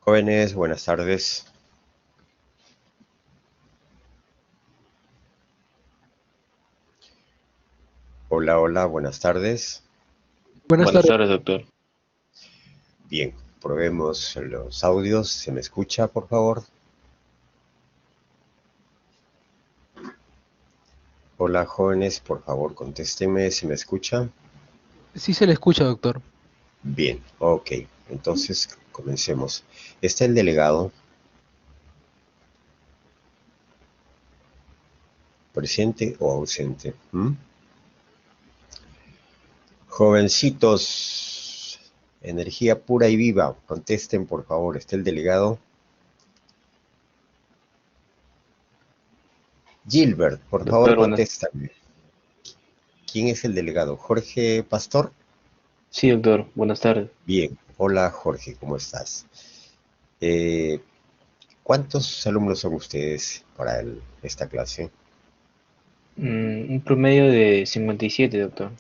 Jóvenes, buenas tardes. Hola, hola, buenas tardes. Buenas Buenas tardes. tardes, doctor. Bien, probemos los audios. ¿Se me escucha, por favor? Hola, jóvenes, por favor, contéstenme. ¿Se me escucha? Sí se le escucha, doctor. Bien, ok. Entonces, comencemos. ¿Está el delegado presente o ausente? Jovencitos, energía pura y viva. Contesten, por favor. ¿Está el delegado? Gilbert, por favor, Doctor, contéstame. ¿Quién es el delegado? ¿Jorge Pastor? sí, doctor, buenas tardes. Bien, hola Jorge, ¿cómo estás? Eh, ¿Cuántos alumnos son ustedes para esta clase? Un promedio de 57, doctor.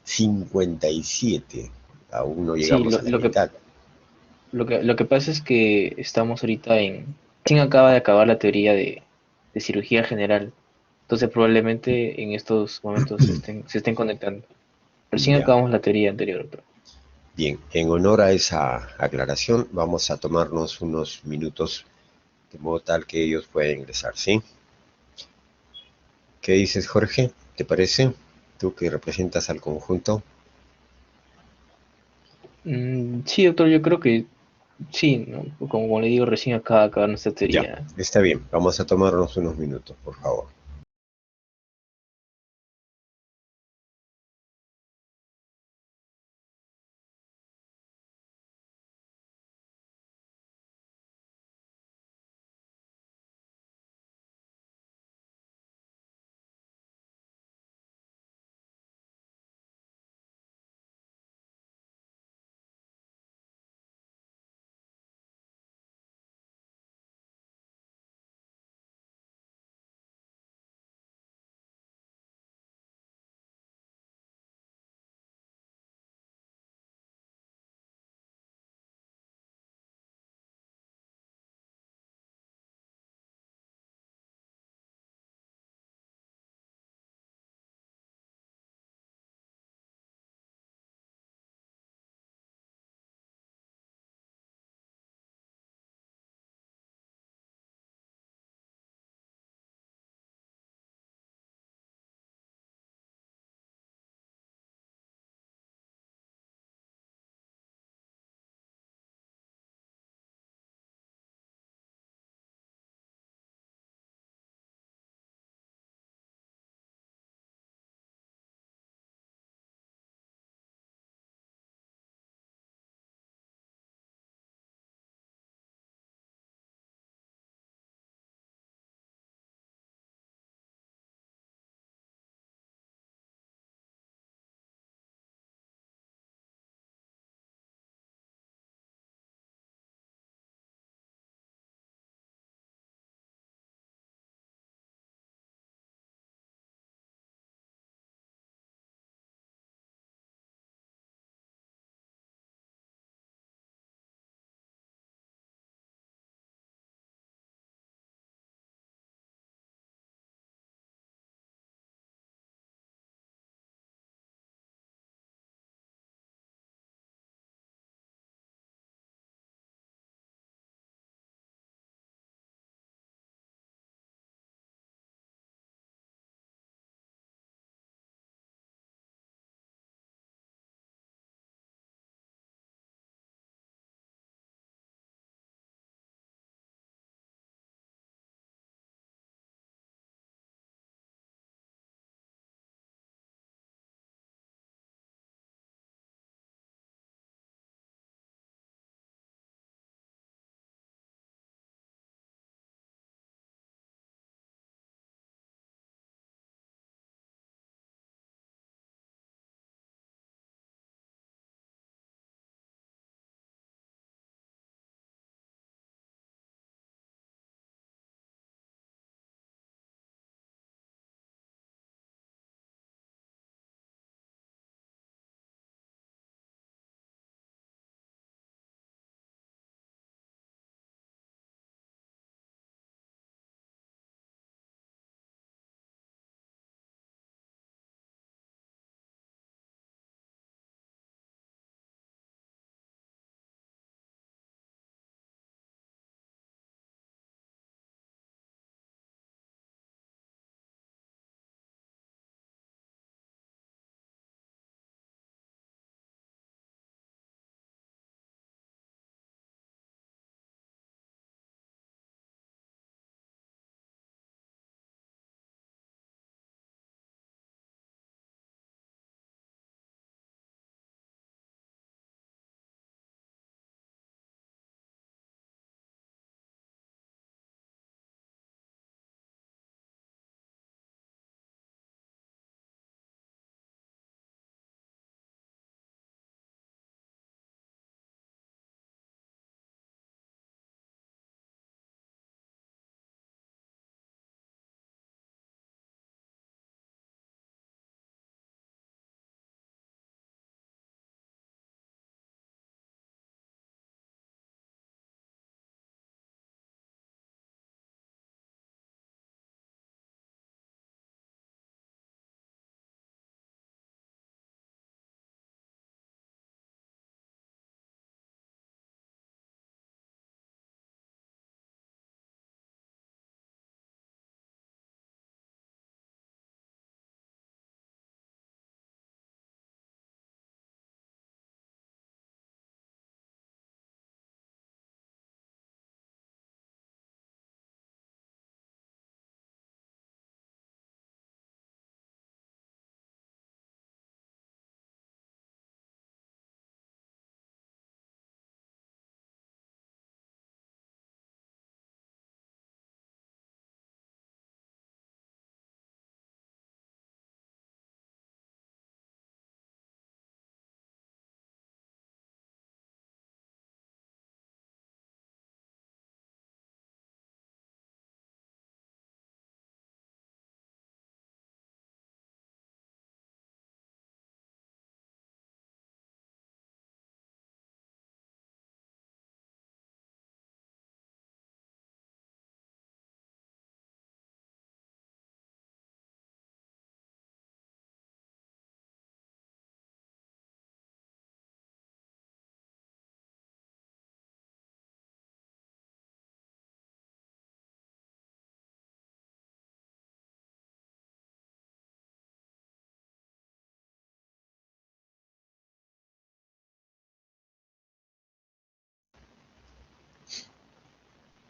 57. Aún no Sí, llegamos a la mitad. lo que pasa es que estamos ahorita recién acaba de acabar la teoría de cirugía general. Entonces probablemente en estos momentos se estén conectando. Recién Ya, acabamos la teoría anterior, doctor. bien, en honor a esa aclaración, vamos a tomarnos unos minutos de modo tal que ellos puedan ingresar, ¿sí? ¿Qué dices, Jorge? ¿Te parece? Tú que representas al conjunto. Sí, doctor, yo creo que sí, ¿no? Como le digo, recién acaba de acabar nuestra Ya, teoría. está bien, vamos a tomarnos unos minutos, por favor.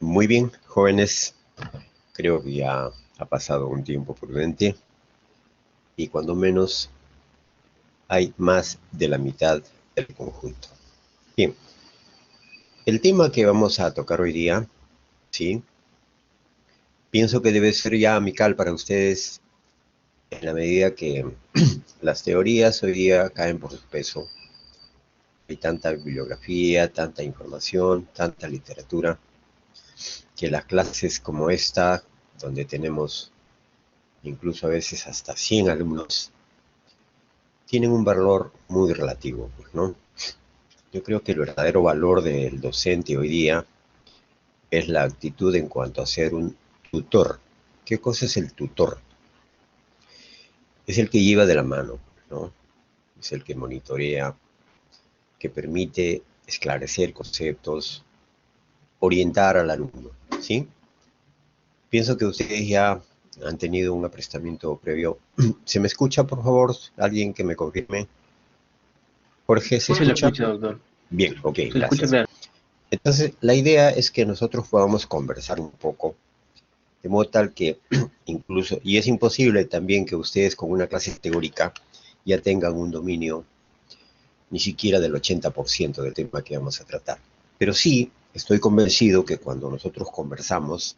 Muy bien, jóvenes, creo que ya ha pasado un tiempo prudente y cuando menos hay más de la mitad del conjunto. Bien, el tema que vamos a tocar hoy día, ¿sí? Pienso que debe ser ya amical para ustedes en la medida que las teorías hoy día caen por su peso. Hay tanta bibliografía, tanta información, tanta literatura, que las clases como esta, donde tenemos incluso a veces hasta 100 alumnos, tienen un valor muy relativo, pues, ¿no? Yo creo que el verdadero valor del docente hoy día es la actitud en cuanto a ser un tutor. ¿Qué cosa es el tutor? Es el que lleva de la mano, ¿no? Es el que monitorea, que permite esclarecer conceptos, orientar al alumno, ¿sí? Pienso que ustedes ya han tenido un aprestamiento previo. ¿Se me escucha, por favor? ¿Alguien que me confirme? Jorge, ¿se Sí se lo escucha? escucha, doctor. Bien, ok, Se lo escucha gracias. claro. Entonces, la idea es que nosotros podamos conversar un poco, de modo tal que incluso, y es imposible también que ustedes con una clase teórica ya tengan un dominio ni siquiera del 80% del tema que vamos a tratar. Pero sí, estoy convencido que cuando nosotros conversamos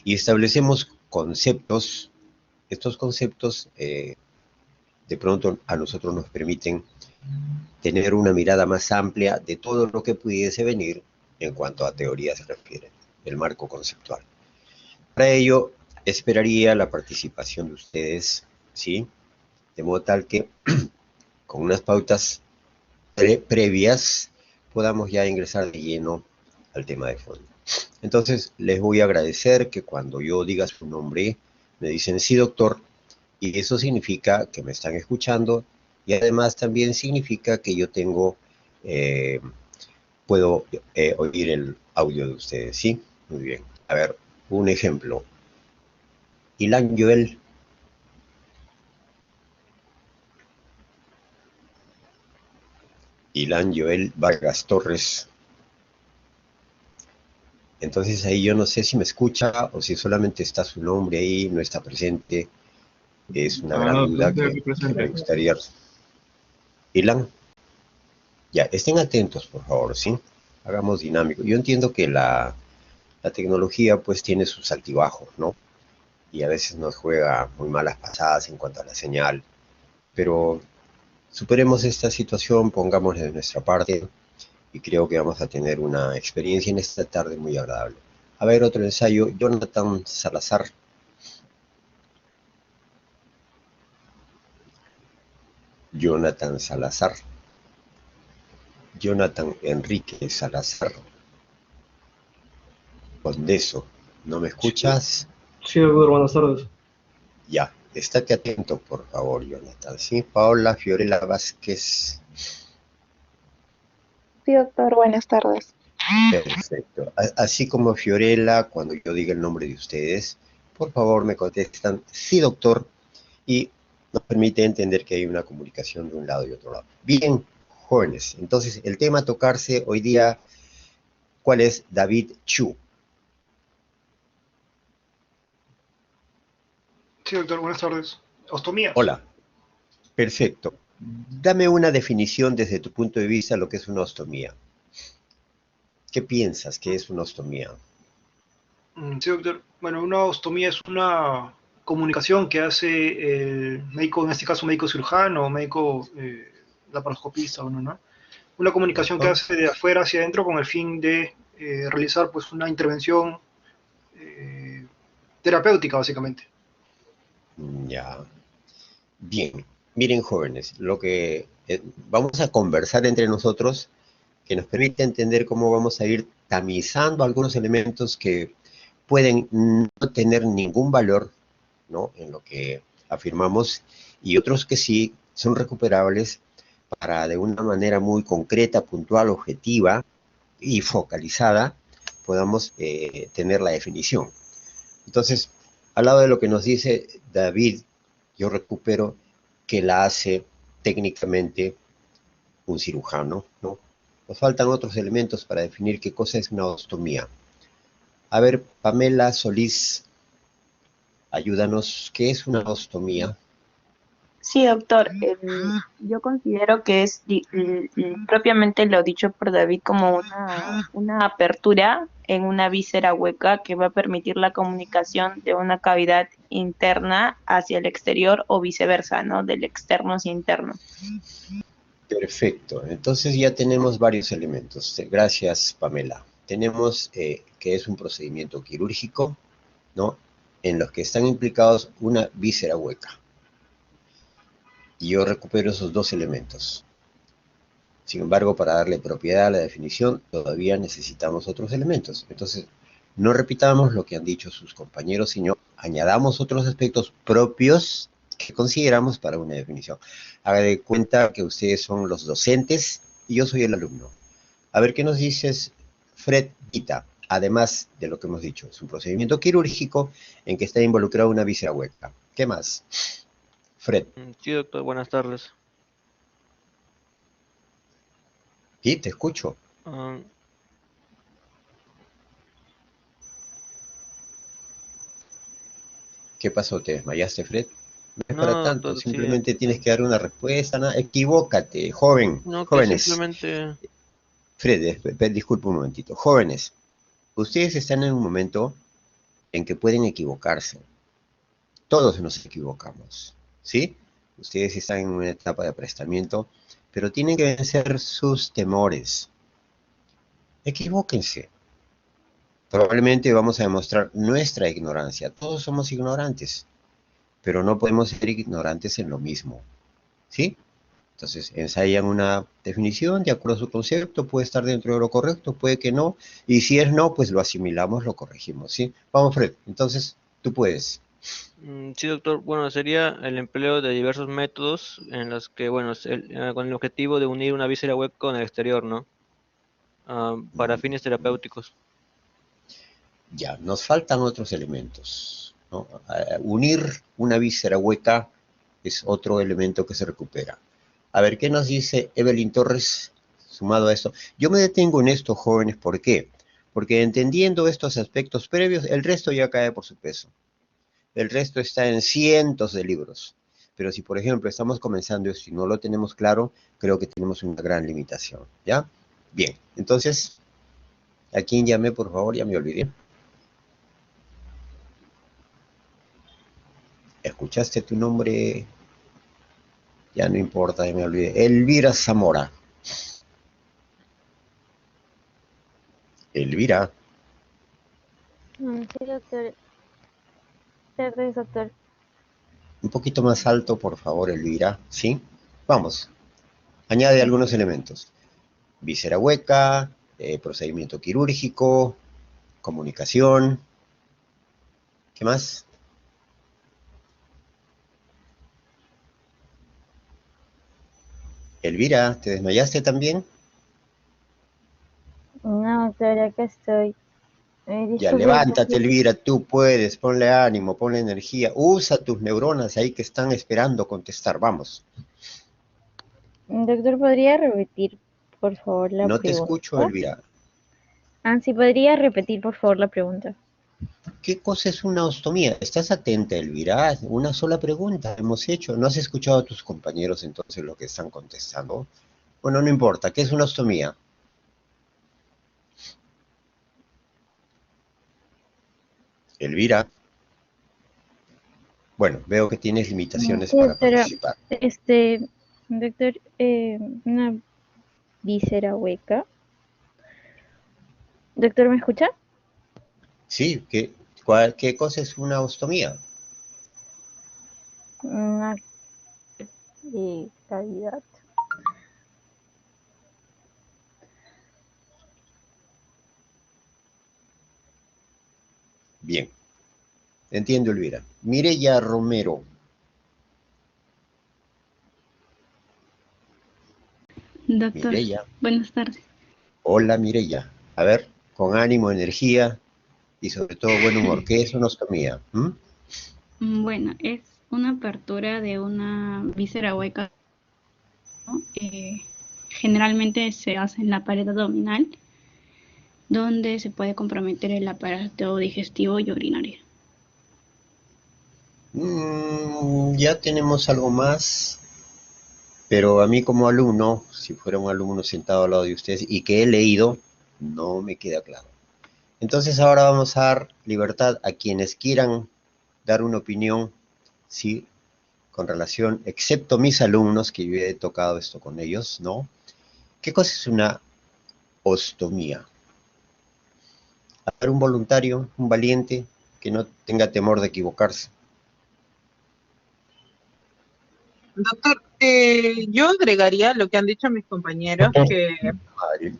y establecemos conceptos, estos conceptos de pronto a nosotros nos permiten tener una mirada más amplia de todo lo que pudiese venir en cuanto a teoría se refiere, el marco conceptual. Para ello, esperaría la participación de ustedes, ¿sí? De modo tal que con unas pautas previas podamos ya ingresar de lleno al tema de fondo. Entonces, les voy a agradecer que cuando yo diga su nombre, me dicen sí, doctor, y eso significa que me están escuchando y además también significa que yo tengo, puedo oír el audio de ustedes, ¿sí? Muy bien. A ver, un ejemplo. Ilan Joel. Ilan Joel Vargas Torres. Entonces ahí yo no sé si me escucha o si solamente está su nombre ahí, no está presente. Es una gran duda Estoy aquí que me presente. gustaría. Ilan, ya, estén atentos, por favor, ¿sí? Hagamos dinámico. Yo entiendo que la tecnología pues tiene sus altibajos, ¿no? Y a veces nos juega muy malas pasadas en cuanto a la señal, pero superemos esta situación, pongámosle de nuestra parte y creo que vamos a tener una experiencia en esta tarde muy agradable. A ver, otro ensayo, Jonathan Salazar. Jonathan Salazar. Jonathan Enrique Salazar. Condeso, ¿no me escuchas? Sí, doctor, buenas tardes. Ya, estate atento, por favor, Jonathan. Sí, Paola Fiorella Vázquez. Sí, doctor, buenas tardes. Perfecto. Así como Fiorella, cuando yo diga el nombre de ustedes, por favor me contestan, sí, doctor, y nos permite entender que hay una comunicación de un lado y otro lado. Bien, jóvenes, entonces el tema a tocarse hoy día, ¿cuál es? David Chu. Sí, doctor, buenas tardes. Ostomía. Hola, perfecto. Dame una definición desde tu punto de vista de lo que es una ostomía. ¿Qué piensas que es una ostomía? Sí, doctor. Bueno, una ostomía es una comunicación que hace el médico, en este caso médico cirujano o médico laparoscopista, ¿no? Una comunicación que Ajá. hace de afuera hacia adentro con el fin de realizar pues una intervención eh, terapéutica, básicamente. Ya. Bien. Miren, jóvenes, lo que vamos a conversar entre nosotros que nos permite entender cómo vamos a ir tamizando algunos elementos que pueden no tener ningún valor, ¿no? En lo que afirmamos y otros que sí son recuperables para de una manera muy concreta, puntual, objetiva y focalizada podamos tener la definición. Entonces, al lado de lo que nos dice David, yo recupero que la hace técnicamente un cirujano, ¿no? Nos faltan otros elementos para definir qué cosa es una ostomía. A ver, Pamela Solís, ayúdanos. ¿Qué es una ostomía? Sí, doctor. Yo considero que es propiamente lo dicho por David como una apertura en una víscera hueca que va a permitir la comunicación de una cavidad interna hacia el exterior o viceversa, ¿no? Del externo hacia interno. Perfecto. Entonces ya tenemos varios elementos. Gracias, Pamela. Tenemos que es un procedimiento quirúrgico, ¿no? En los que están implicados una víscera hueca. Y yo recupero esos dos elementos. Sin embargo, para darle propiedad a la definición, todavía necesitamos otros elementos. Entonces, no repitamos lo que han dicho sus compañeros, sino añadamos otros aspectos propios que consideramos para una definición. Haga de cuenta que ustedes son los docentes y yo soy el alumno. A ver qué nos dices, Fred Guita. Además de lo que hemos dicho, es un procedimiento quirúrgico en que está involucrada una víscera hueca. ¿Qué más? Fred. Sí, doctor, buenas tardes. Sí, te escucho. Ah, ¿Qué pasó? ¿Te desmayaste, Fred? No es para no, tanto, doctor, sí, simplemente tienes que dar una respuesta. Equivócate, joven, no, que jóvenes. simplemente... Fred, disculpe un momentito. Jóvenes, ustedes están en un momento en que pueden equivocarse. Todos nos equivocamos, ¿sí? Ustedes están en una etapa de aprestamiento, pero tienen que vencer sus temores. Equivóquense. Probablemente vamos a demostrar nuestra ignorancia. Todos somos ignorantes, pero no podemos ser ignorantes en lo mismo, ¿sí? Entonces, ensayan una definición de acuerdo a su concepto, puede estar dentro de lo correcto, puede que no, y si es no, pues lo asimilamos, lo corregimos, ¿sí? Vamos, Fred, entonces, tú puedes. Sí, doctor, bueno, sería el empleo de diversos métodos en los que, bueno, con el objetivo de unir una víscera hueca con el exterior, ¿no? Para fines terapéuticos. Ya, nos faltan otros elementos, ¿no? Unir una víscera hueca es otro elemento que se recupera. A ver, ¿qué nos dice Evelyn Torres sumado a esto? Yo me detengo en esto, jóvenes, ¿por qué? Porque entendiendo estos aspectos previos, el resto ya cae por su peso. El resto está en cientos de libros. Pero si, por ejemplo, estamos comenzando esto y no lo tenemos claro, creo que tenemos una gran limitación, ¿ya? Bien, entonces, ¿a quién llamé, por favor? Ya me olvidé. ¿Escuchaste tu nombre? Ya no importa, ya me olvidé. Elvira Zamora. Elvira. Sí, doctor. Tardes, doctor. Un poquito más alto, por favor, Elvira. ¿Sí? Vamos. Añade algunos elementos. Víscera hueca, procedimiento quirúrgico, comunicación. ¿Qué más? Elvira, ¿te desmayaste también? No, doctor, acá estoy. Ya, Disculpe, levántate, Elvira, tú puedes, ponle ánimo, ponle energía, usa tus neuronas ahí que están esperando contestar, vamos. doctor, ¿podría repetir, por favor, la No te escucho, pregunta? Elvira. Sí, ¿podría repetir, por favor, la pregunta? ¿Qué cosa es una ostomía? ¿Estás atenta, Elvira? Una sola pregunta hemos hecho. ¿No has escuchado a tus compañeros entonces lo que están contestando? Bueno, no importa. ¿Qué es una ostomía? Elvira. Bueno, veo que tienes limitaciones Sí, para doctora, participar. doctor, una víscera hueca. Doctor, ¿me escucha? Sí, ¿qué cosa es una ostomía? Una cavidad. Bien, entiendo, Elvira. Mireya Romero. Doctor, Mireya. buenas tardes. Hola, Mireya. A ver, con ánimo, energía y sobre todo buen humor. ¿Qué es una ostomía? Bueno, es una apertura de una víscera hueca, ¿no? Generalmente se hace en la pared abdominal donde se puede comprometer el aparato digestivo y urinario. Ya tenemos algo más, pero a mí como alumno, si fuera un alumno sentado al lado de ustedes y que he leído, no me queda claro. Entonces ahora vamos a dar libertad a quienes quieran dar una opinión, sí, con relación, excepto mis alumnos, que yo he tocado esto con ellos, ¿no? ¿Qué cosa es una ostomía? A ver, un voluntario, un valiente, que no tenga temor de equivocarse. Doctor, yo agregaría lo que han dicho mis compañeros, que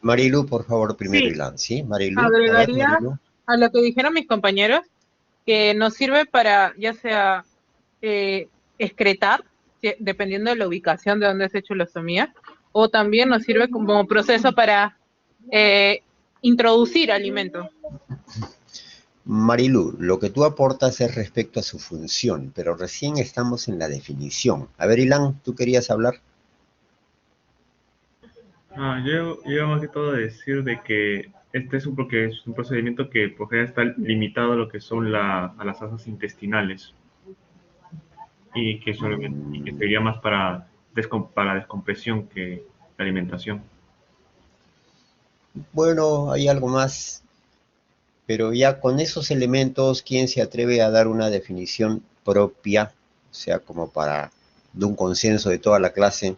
Marilu, por favor, primero sí, Ilan, ¿sí? Marilu, a ver, agregaría Marilu. a lo que dijeron mis compañeros, que nos sirve para ya sea excretar, dependiendo de la ubicación de donde se ha hecho la ostomía, o también nos sirve como proceso para eh, introducir alimento. Marilu, lo que tú aportas es respecto a su función, pero recién estamos en la definición. A ver, Ilan, ¿tú querías hablar? Yo más que todo decir de que este es porque es un procedimiento que por general está limitado a lo que son a las asas intestinales y que sería más para descompresión que la alimentación. Bueno, hay algo más, pero ya con esos elementos, ¿quién se atreve a dar una definición propia? O sea, como para de un consenso de toda la clase,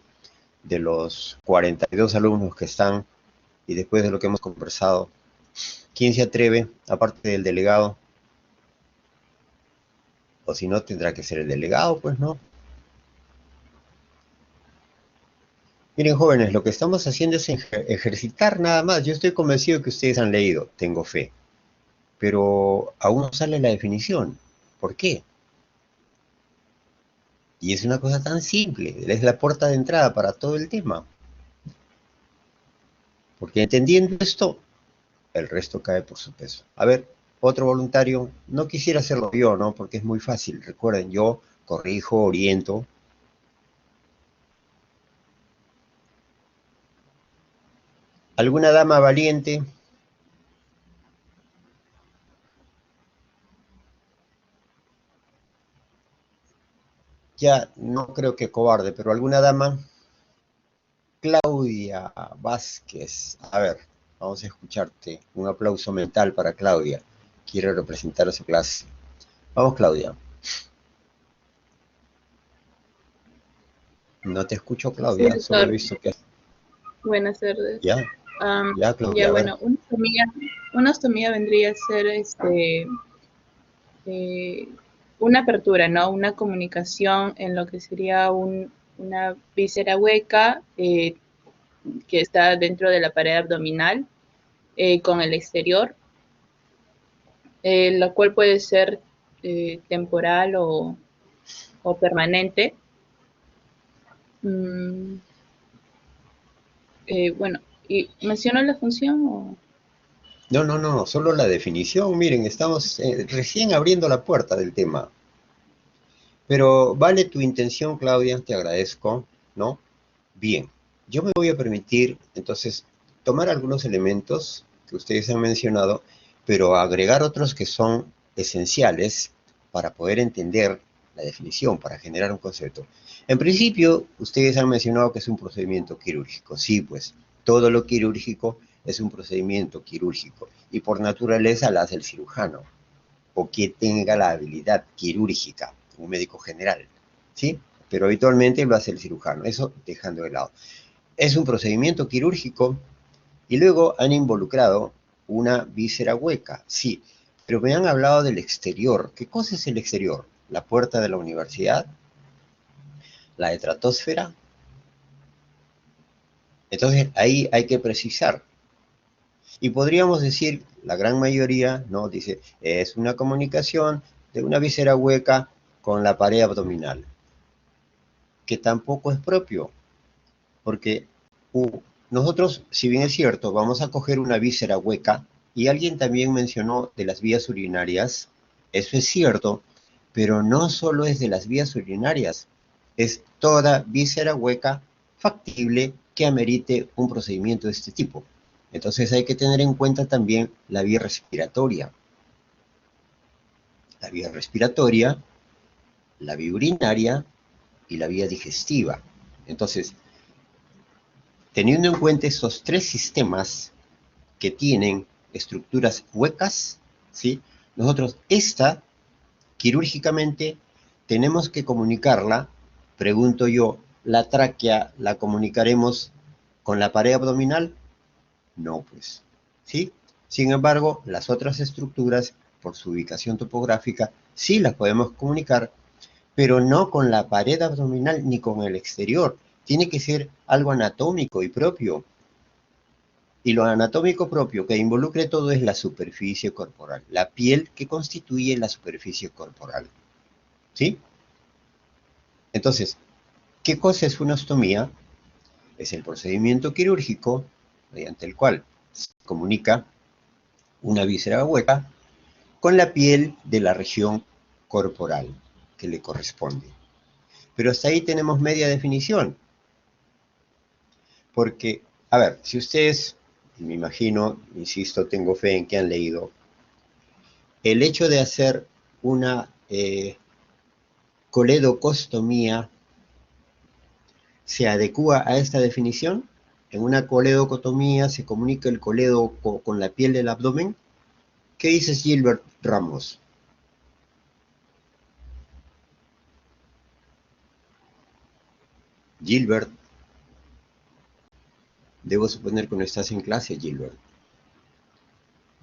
de los 42 alumnos que están, y después de lo que hemos conversado, ¿quién se atreve, aparte del delegado? O si no, tendrá que ser el delegado, pues no. Miren, jóvenes, lo que estamos haciendo es ejercitar nada más. Yo estoy convencido que ustedes han leído, tengo fe. Pero aún no sale la definición. ¿Por qué? Y es una cosa tan simple, es la puerta de entrada para todo el tema. Porque entendiendo esto, el resto cae por su peso. A ver, otro voluntario, no quisiera hacerlo yo, ¿no? Porque es muy fácil. Recuerden, yo corrijo, oriento. ¿Alguna dama valiente? Ya, no creo que cobarde, pero alguna dama. Claudia Vázquez. A ver, vamos a escucharte. Un aplauso mental para Claudia. Quiere representar a su clase. Vamos, Claudia. No te escucho, Sí, Claudia. Solo he doctor. visto que... Buenas tardes. Ya, ya, Claudia, Ya, a ver. bueno, una ostomía vendría a ser una apertura, ¿no? Una comunicación en lo que sería una víscera hueca que está dentro de la pared abdominal con el exterior, la cual puede ser temporal o permanente. Mm, bueno, ¿y menciono la función o...? No, solo la definición. Miren, estamos recién abriendo la puerta del tema. Pero vale tu intención, Claudia, te agradezco, ¿no? Bien, yo me voy a permitir, entonces, tomar algunos elementos que ustedes han mencionado, pero agregar otros que son esenciales para poder entender la definición, para generar un concepto. En principio, ustedes han mencionado que es un procedimiento quirúrgico. Sí, pues, todo lo quirúrgico es un procedimiento quirúrgico y por naturaleza lo hace el cirujano o que tenga la habilidad quirúrgica, un médico general, ¿sí? Pero habitualmente lo hace el cirujano, eso dejando de lado. Es un procedimiento quirúrgico y luego han involucrado una víscera hueca, sí, pero me han hablado del exterior. ¿Qué cosa es el exterior? La puerta de la universidad, la estratosfera. Entonces ahí hay que precisar. Y podríamos decir, la gran mayoría, ¿no? Dice, es una comunicación de una víscera hueca con la pared abdominal, que tampoco es propio, porque nosotros, si bien es cierto, vamos a coger una víscera hueca, y alguien también mencionó de las vías urinarias, eso es cierto, pero no solo es de las vías urinarias, es toda víscera hueca factible que amerite un procedimiento de este tipo. Entonces hay que tener en cuenta también la vía respiratoria. La vía respiratoria, la vía urinaria y la vía digestiva. Entonces, teniendo en cuenta esos tres sistemas que tienen estructuras huecas, ¿sí? Nosotros quirúrgicamente, tenemos que comunicarla, pregunto yo, ¿la tráquea la comunicaremos con la pared abdominal? No, pues, ¿sí? Sin embargo, las otras estructuras, por su ubicación topográfica, sí las podemos comunicar, pero no con la pared abdominal ni con el exterior. Tiene que ser algo anatómico y propio. Y lo anatómico propio que involucre todo es la superficie corporal, la piel que constituye la superficie corporal. ¿Sí? Entonces, ¿qué cosa es una ostomía? Es el procedimiento quirúrgico mediante el cual se comunica una víscera hueca con la piel de la región corporal que le corresponde. Pero hasta ahí tenemos media definición. Porque, a ver, si ustedes, me imagino, insisto, tengo fe en que han leído, el hecho de hacer una coledocostomía se adecúa a esta definición. En una coledocotomía se comunica el coledo con la piel del abdomen. ¿Qué dice Gilbert Ramos? Gilbert, debo suponer que no estás en clase, Gilbert.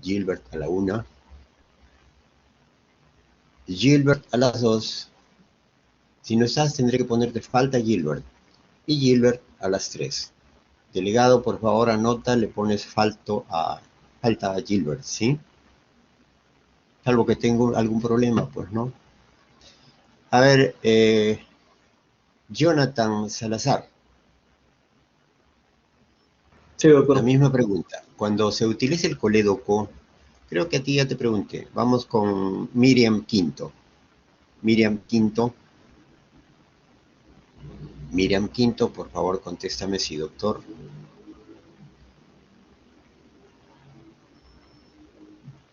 Gilbert a la 1. Gilbert a las 2. Si no estás, tendré que ponerte falta Gilbert. Y Gilbert a las 3. Delegado, por favor, anota, le pones falta a Gilbert, ¿sí? Salvo que tengo algún problema, pues, ¿no? A ver, Jonathan Salazar. Sí, doctor. La misma pregunta. Cuando se utiliza el colédoco, creo que a ti ya te pregunté. Vamos con Miriam Quinto. Miriam Quinto, por favor, contéstame sí, doctor.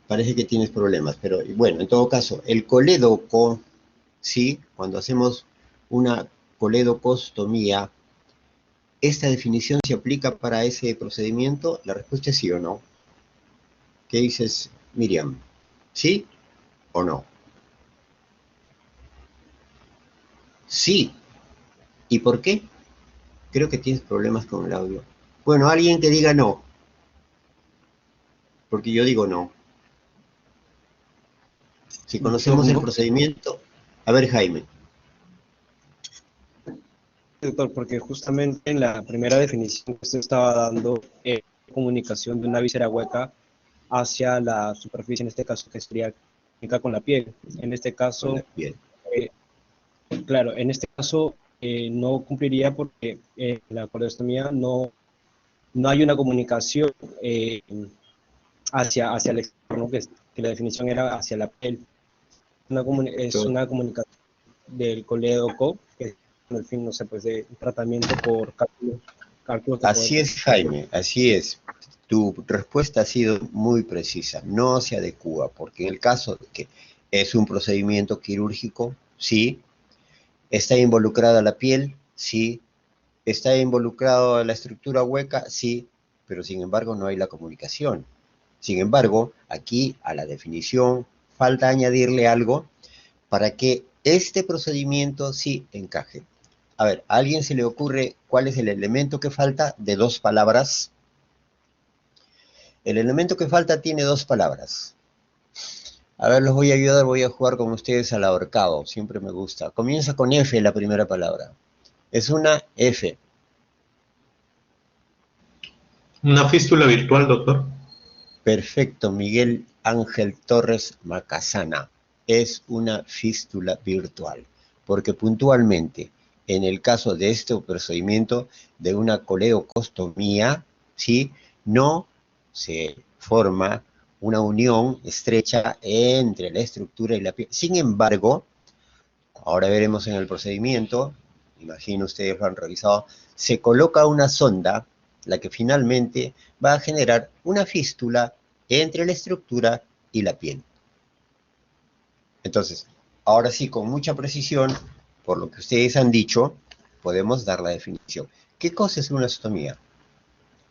Parece que tienes problemas, pero bueno, en todo caso, el colédoco, sí, cuando hacemos una coledocostomía, ¿esta definición se aplica para ese procedimiento? La respuesta es sí o no. ¿Qué dices, Miriam? ¿Sí o no? Sí. ¿Y por qué? Creo que tienes problemas con el audio. Bueno, alguien que diga no. Porque yo digo no. Si conocemos el procedimiento... A ver, Jaime. Doctor, porque justamente en la primera definición que usted estaba dando, comunicación de una víscera hueca hacia la superficie, en este caso que sería con la piel. En este caso, con la piel. Claro, en este caso no cumpliría porque en la coledostomía no hay una comunicación hacia el externo, que la definición era hacia la piel. Es una comunicación del colédoco, que con el fin, no sé, pues de tratamiento por cálculos. Así es, Jaime, así es. Tu respuesta ha sido muy precisa. No se adecúa, porque en el caso de que es un procedimiento quirúrgico, sí. ¿Está involucrada la piel? Sí. ¿Está involucrada la estructura hueca? Sí. Pero sin embargo no hay la comunicación. Sin embargo, aquí a la definición falta añadirle algo para que este procedimiento sí encaje. A ver, ¿a alguien se le ocurre cuál es el elemento que falta de 2 palabras? El elemento que falta tiene 2 palabras. A ver, los voy a ayudar, voy a jugar con ustedes al ahorcado, siempre me gusta. Comienza con F la primera palabra. Es una F. Una fístula virtual, doctor. Perfecto, Miguel Ángel Torres Macasana. Es una fístula virtual, porque puntualmente, en el caso de este procedimiento de una coledocostomía, ¿sí? No se forma una unión estrecha entre la estructura y la piel. Sin embargo, ahora veremos en el procedimiento, imagino ustedes lo han revisado, se coloca una sonda la que finalmente va a generar una fístula entre la estructura y la piel. Entonces, ahora sí, con mucha precisión, por lo que ustedes han dicho, podemos dar la definición. ¿Qué cosa es una ostomía?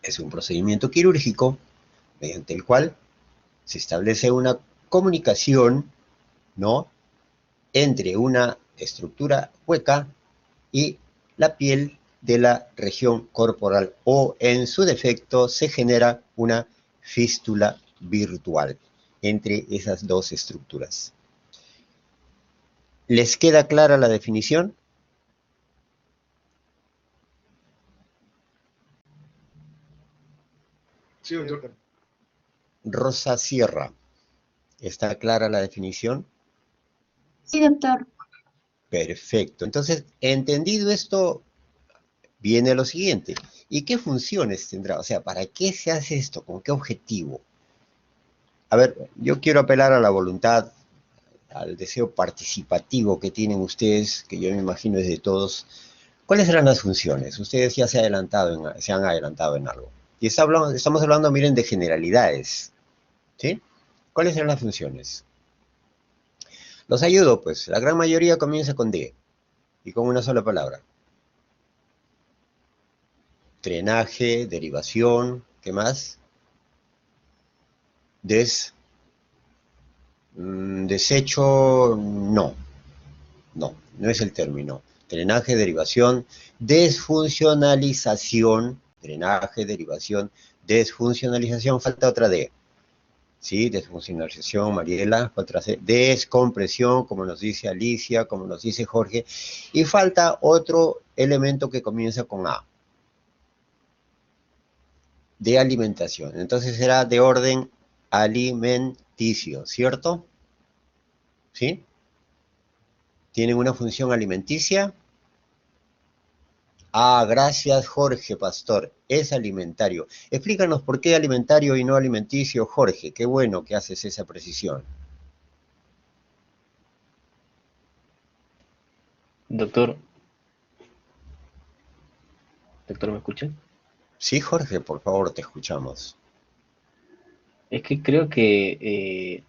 Es un procedimiento quirúrgico mediante el cual se establece una comunicación, ¿no?, entre una estructura hueca y la piel de la región corporal, o en su defecto se genera una fístula virtual entre esas dos estructuras. ¿Les queda clara la definición? Sí, doctor. Rosa Sierra, ¿está clara la definición? Sí, doctor. Perfecto. Entonces, entendido esto, viene lo siguiente. ¿Y qué funciones tendrá? O sea, ¿para qué se hace esto? ¿Con qué objetivo? A ver, yo quiero apelar a la voluntad, al deseo participativo que tienen ustedes, que yo me imagino es de todos. ¿Cuáles serán las funciones? Ustedes ya se han adelantado en algo. Y estamos hablando, miren, de generalidades, ¿sí? ¿Cuáles serán las funciones? Los ayudo, pues. La gran mayoría comienza con D y con una sola palabra. Drenaje, derivación, ¿qué más? Desecho, no es el término. Drenaje, derivación, desfuncionalización, drenaje, derivación, desfuncionalización, falta otra D. ¿Sí? Desfuncionalización, Mariela, otra C. Descompresión, como nos dice Alicia, como nos dice Jorge, y falta otro elemento que comienza con A. De alimentación. Entonces será de orden alimenticio, ¿cierto? ¿Sí? ¿Tienen una función alimenticia? Ah, gracias Jorge Pastor, es alimentario. Explícanos por qué alimentario y no alimenticio, Jorge. Qué bueno que haces esa precisión. Doctor, ¿me escucha? Sí, Jorge, por favor, te escuchamos. Es que creo que,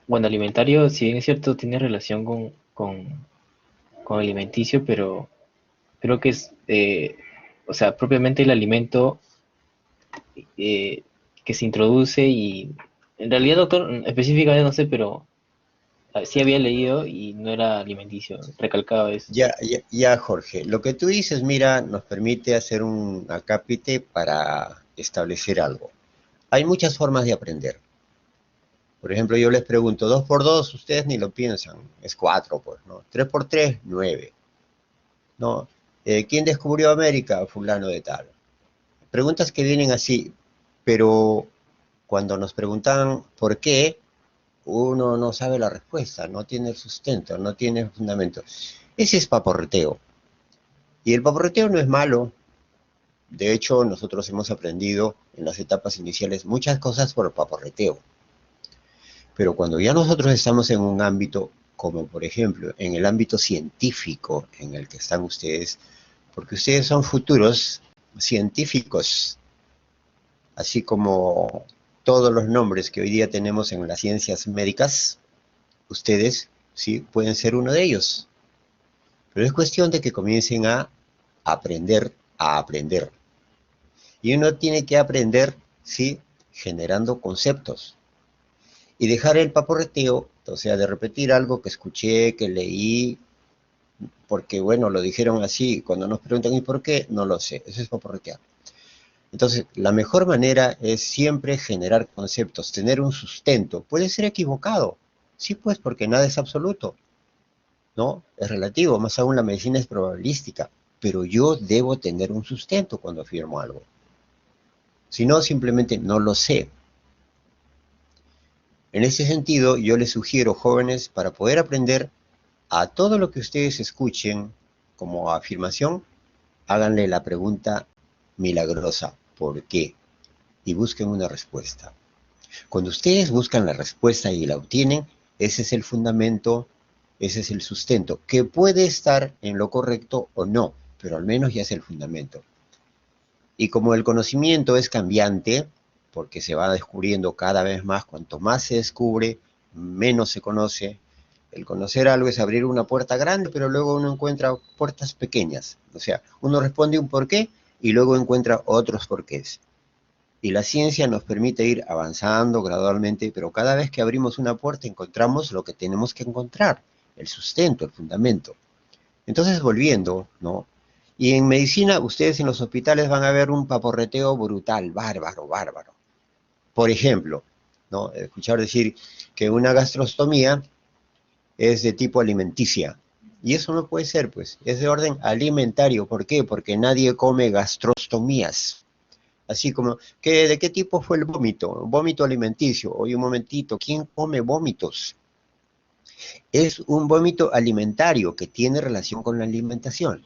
bueno, alimentario, si bien es cierto, tiene relación con alimenticio, pero creo que es, o sea, propiamente el alimento que se introduce y, en realidad, doctor, específicamente no sé, pero sí había leído y no era alimenticio, recalcaba eso. Ya, Jorge. Lo que tú dices, mira, nos permite hacer un acápite para establecer algo. Hay muchas formas de aprender. Por ejemplo, yo les pregunto, 2 por 2, ustedes ni lo piensan, es 4, pues, ¿no? 3 por 3, 9. ¿No? ¿Quién descubrió América? Fulano de tal. Preguntas que vienen así, pero cuando nos preguntan por qué, uno no sabe la respuesta, no tiene el sustento, no tiene fundamento. Ese es paporreteo. Y el paporreteo no es malo. De hecho, nosotros hemos aprendido en las etapas iniciales muchas cosas por el paporreteo. Pero cuando ya nosotros estamos en un ámbito, como por ejemplo en el ámbito científico en el que están ustedes, porque ustedes son futuros científicos, así como todos los nombres que hoy día tenemos en las ciencias médicas, ustedes sí pueden ser uno de ellos. Pero es cuestión de que comiencen a aprender a aprender. Y uno tiene que aprender, sí, generando conceptos. Y dejar el paporreteo, o sea, de repetir algo que escuché, que leí, porque bueno, lo dijeron así, cuando nos preguntan ¿y por qué? No lo sé, eso es paporretear. Entonces, la mejor manera es siempre generar conceptos, tener un sustento. Puede ser equivocado, sí pues, porque nada es absoluto, ¿no? Es relativo, más aún la medicina es probabilística, pero yo debo tener un sustento cuando afirmo algo. Si no, simplemente no lo sé. En ese sentido, yo les sugiero, jóvenes, para poder aprender a todo lo que ustedes escuchen como afirmación, háganle la pregunta milagrosa, ¿por qué? Y busquen una respuesta. Cuando ustedes buscan la respuesta y la obtienen, ese es el fundamento, ese es el sustento, que puede estar en lo correcto o no, pero al menos ya es el fundamento. Y como el conocimiento es cambiante, porque se va descubriendo cada vez más, cuanto más se descubre, menos se conoce. El conocer algo es abrir una puerta grande, pero luego uno encuentra puertas pequeñas. O sea, uno responde un porqué y luego encuentra otros porqués. Y la ciencia nos permite ir avanzando gradualmente, pero cada vez que abrimos una puerta encontramos lo que tenemos que encontrar, el sustento, el fundamento. Entonces, volviendo, ¿no? Y en medicina, ustedes en los hospitales van a ver un paporreteo brutal, bárbaro, bárbaro. Por ejemplo, ¿no? Escuchar decir que una gastrostomía es de tipo alimenticia. Y eso no puede ser, pues. Es de orden alimentario. ¿Por qué? Porque nadie come gastrostomías. Así como, ¿de qué tipo fue el vómito? Vómito alimenticio. Oye, un momentito, ¿quién come vómitos? Es un vómito alimentario que tiene relación con la alimentación.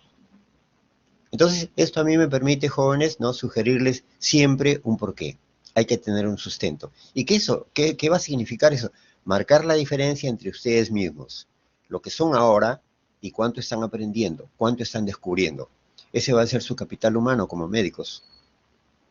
Entonces, esto a mí me permite, jóvenes, ¿no? Sugerirles siempre un porqué. Hay que tener un sustento. ¿Y qué va a significar eso? Marcar la diferencia entre ustedes mismos. Lo que son ahora y cuánto están aprendiendo, cuánto están descubriendo. Ese va a ser su capital humano como médicos.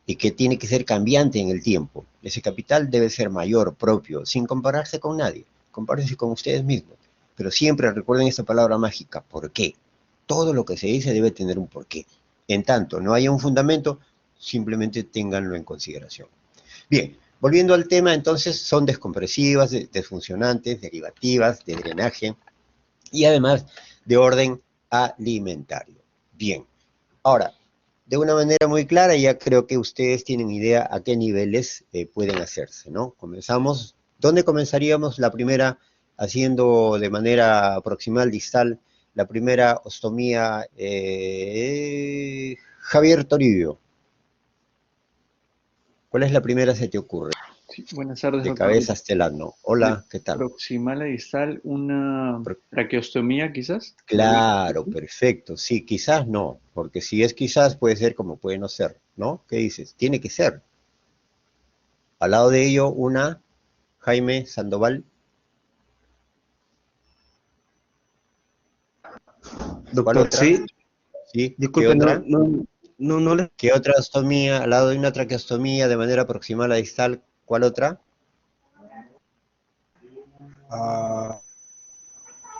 Y que tiene que ser cambiante en el tiempo. Ese capital debe ser mayor, propio, sin compararse con nadie. Compárense con ustedes mismos. Pero siempre recuerden esta palabra mágica, ¿por qué? Todo lo que se dice debe tener un porqué. En tanto no haya un fundamento, simplemente ténganlo en consideración. Bien, volviendo al tema, entonces son descompresivas, desfuncionantes, derivativas, de drenaje y además de orden alimentario. Bien, ahora, de una manera muy clara, ya creo que ustedes tienen idea a qué niveles pueden hacerse, ¿no? Comenzamos, ¿dónde comenzaríamos la primera haciendo de manera proximal, distal, la primera ostomía? Javier Toribio, ¿cuál es la primera se te ocurre? Sí, buenas tardes, De doctor. cabeza hasta el ano. Hola, ¿qué tal? Proximal a distal, una traqueostomía quizás. Claro, perfecto. Sí, quizás no, porque si es quizás puede ser como puede no ser, ¿no? ¿Qué dices? Tiene que ser. Al lado de ello, una, Jaime Sandoval. ¿Cuál Doctor, otra? sí. ¿Sí? Disculpe, ¿Qué otra? no le... ¿Qué otra ostomía, al lado de una traqueostomía de manera proximal a distal, cuál otra?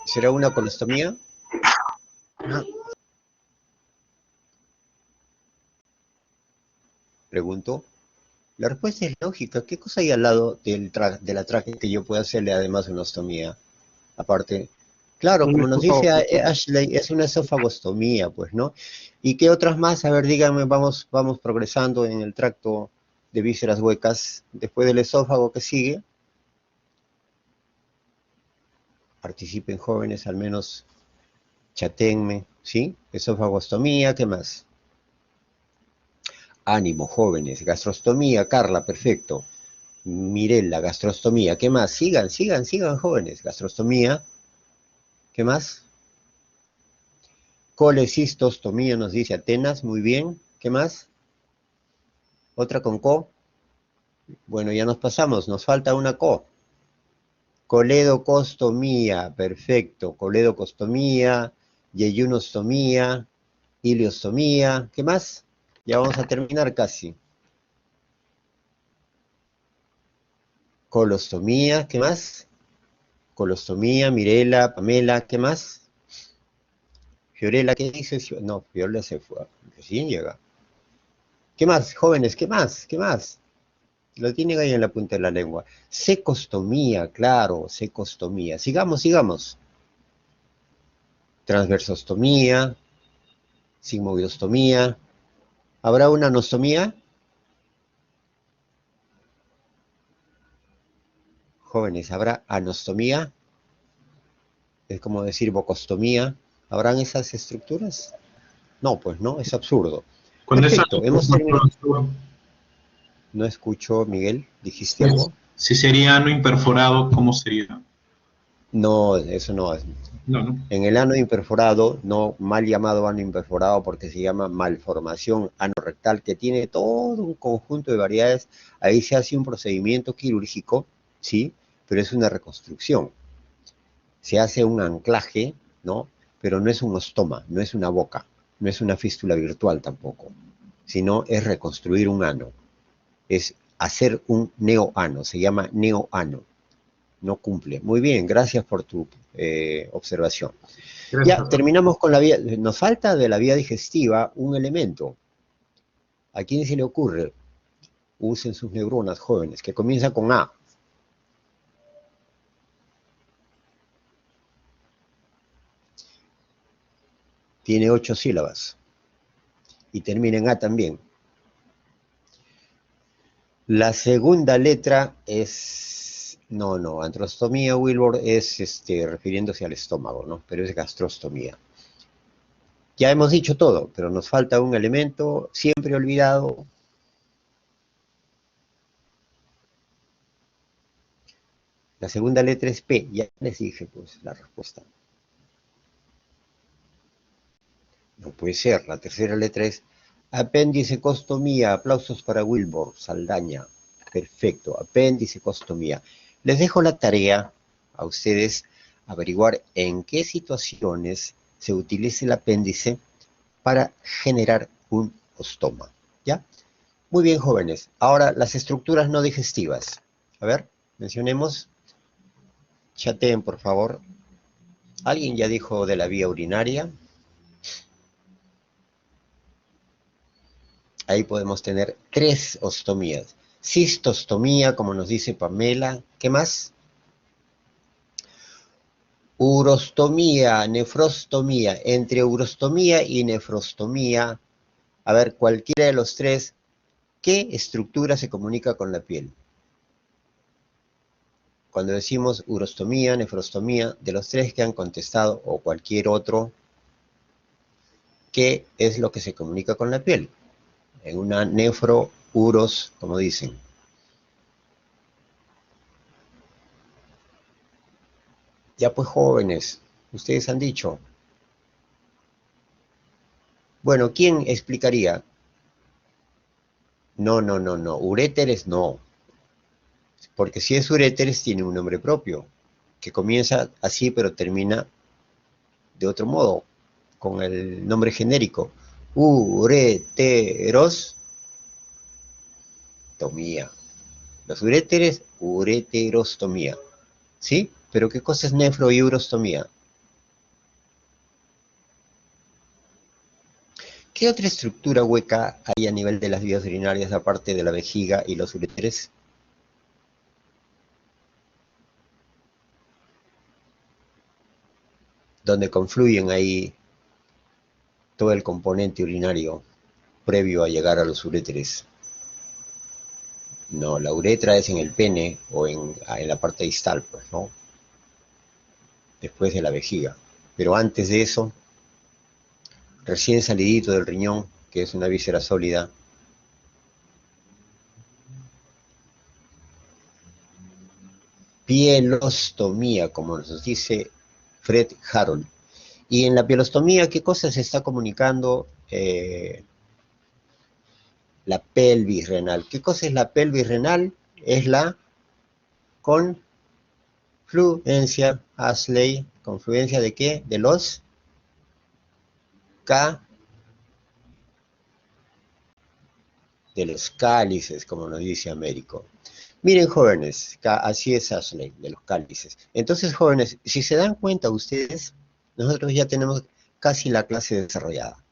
¿Será una colostomía? Pregunto. La respuesta es lógica. ¿Qué cosa hay al lado de la tráquea que yo pueda hacerle además una ostomía? Aparte, claro, como nos dice Ashley, es una esofagostomía, pues, ¿no? ¿Y qué otras más? A ver, díganme, vamos progresando en el tracto de vísceras huecas. Después del esófago, ¿qué sigue? Participen jóvenes, al menos chatenme, ¿sí? Esofagostomía, ¿qué más? Ánimo, jóvenes. Gastrostomía, Carla, perfecto. Mirela, gastrostomía, ¿qué más? Sigan, jóvenes. Gastrostomía, ¿qué más? Colecistostomía, nos dice Atenas, muy bien. ¿Qué más? ¿Otra con co? Bueno, ya nos pasamos, nos falta una co. Coledocostomía, perfecto. Coledocostomía, yeyunostomía, iliostomía, ¿qué más? Ya vamos a terminar casi. Colostomía, ¿qué más? Colostomía, Mirela, Pamela, ¿qué más? Fiorella, ¿qué dices? No, Fiorella se fue, recién llega. ¿Qué más, jóvenes? ¿Qué más? ¿Qué más? Lo tienen ahí en la punta de la lengua. Secostomía, claro, secostomía. Sigamos. Transversostomía, sigmoidostomía. ¿Habrá una anostomía? Jóvenes, ¿habrá anostomía? Es como decir bocostomía. ¿Habrán esas estructuras? No, pues no, es absurdo. Perfecto, hemos terminado. No escucho, Miguel, ¿dijiste algo? Si sería ano imperforado, ¿cómo sería? No, eso no es. No. En el ano imperforado, no mal llamado ano imperforado porque se llama malformación anorrectal, que tiene todo un conjunto de variedades, ahí se hace un procedimiento quirúrgico, ¿sí? Pero es una reconstrucción. Se hace un anclaje, ¿no? Pero no es un ostoma, no es una boca, no es una fístula virtual tampoco. sino es reconstruir un ano. Es hacer un neoano, se llama neoano. No cumple. Muy bien, gracias por tu observación. Gracias, Ya, doctor. terminamos con la vía. Nos falta de la vía digestiva un elemento. ¿A quién se le ocurre? Usen sus neuronas, jóvenes, que comienza con A. Tiene 8 sílabas. Y termina en A también. La segunda letra es... No, antrostomía, Wilbur, es refiriéndose al estómago, ¿no? Pero es gastrostomía. Ya hemos dicho todo, pero nos falta un elemento siempre olvidado. La segunda letra es P, ya les dije pues la respuesta. No puede ser, la tercera letra es apendicecostomía. Aplausos para Wilbur Saldaña. Perfecto, apendicecostomía. Les dejo la tarea a ustedes averiguar en qué situaciones se utiliza el apéndice para generar un ostoma. ¿Ya? Muy bien, jóvenes. Ahora, las estructuras no digestivas. A ver, mencionemos. Chateen, por favor. ¿Alguien ya dijo de la vía urinaria? Ahí podemos tener 3 ostomías. Cistostomía, como nos dice Pamela. ¿Qué más? Urostomía, nefrostomía. Entre urostomía y nefrostomía, a ver, cualquiera de los 3, ¿qué estructura se comunica con la piel? Cuando decimos urostomía, nefrostomía, de los 3 que han contestado, o cualquier otro, ¿qué es lo que se comunica con la piel? En una nefro, uros, como dicen. Ya pues, jóvenes, ustedes han dicho. Bueno, ¿quién explicaría? No, uréteres no. Porque si es uréteres tiene un nombre propio, que comienza así pero termina de otro modo, con el nombre genérico. Ureterostomía. Los uréteres, ureterostomía. ¿Sí? ¿Pero qué cosa es nefro y urostomía? ¿Qué otra estructura hueca hay a nivel de las vías urinarias aparte de la vejiga y los uréteres? Donde confluyen ahí todo el componente urinario previo a llegar a los uréteres. No, la uretra es en el pene o en la parte distal, pues, ¿no? Después de la vejiga. Pero antes de eso, recién salidito del riñón, que es una víscera sólida, pielostomía, como nos dice Fred Harold. Y en la pielostomía, ¿qué cosa se está comunicando? La pelvis renal. ¿Qué cosa es la pelvis renal? Es la confluencia, Ashley. ¿Confluencia de qué? De los de los cálices, como nos dice Américo. Miren, jóvenes, así es Ashley, de los cálices. Entonces, jóvenes, si se dan cuenta ustedes, nosotros ya tenemos casi la clase desarrollada.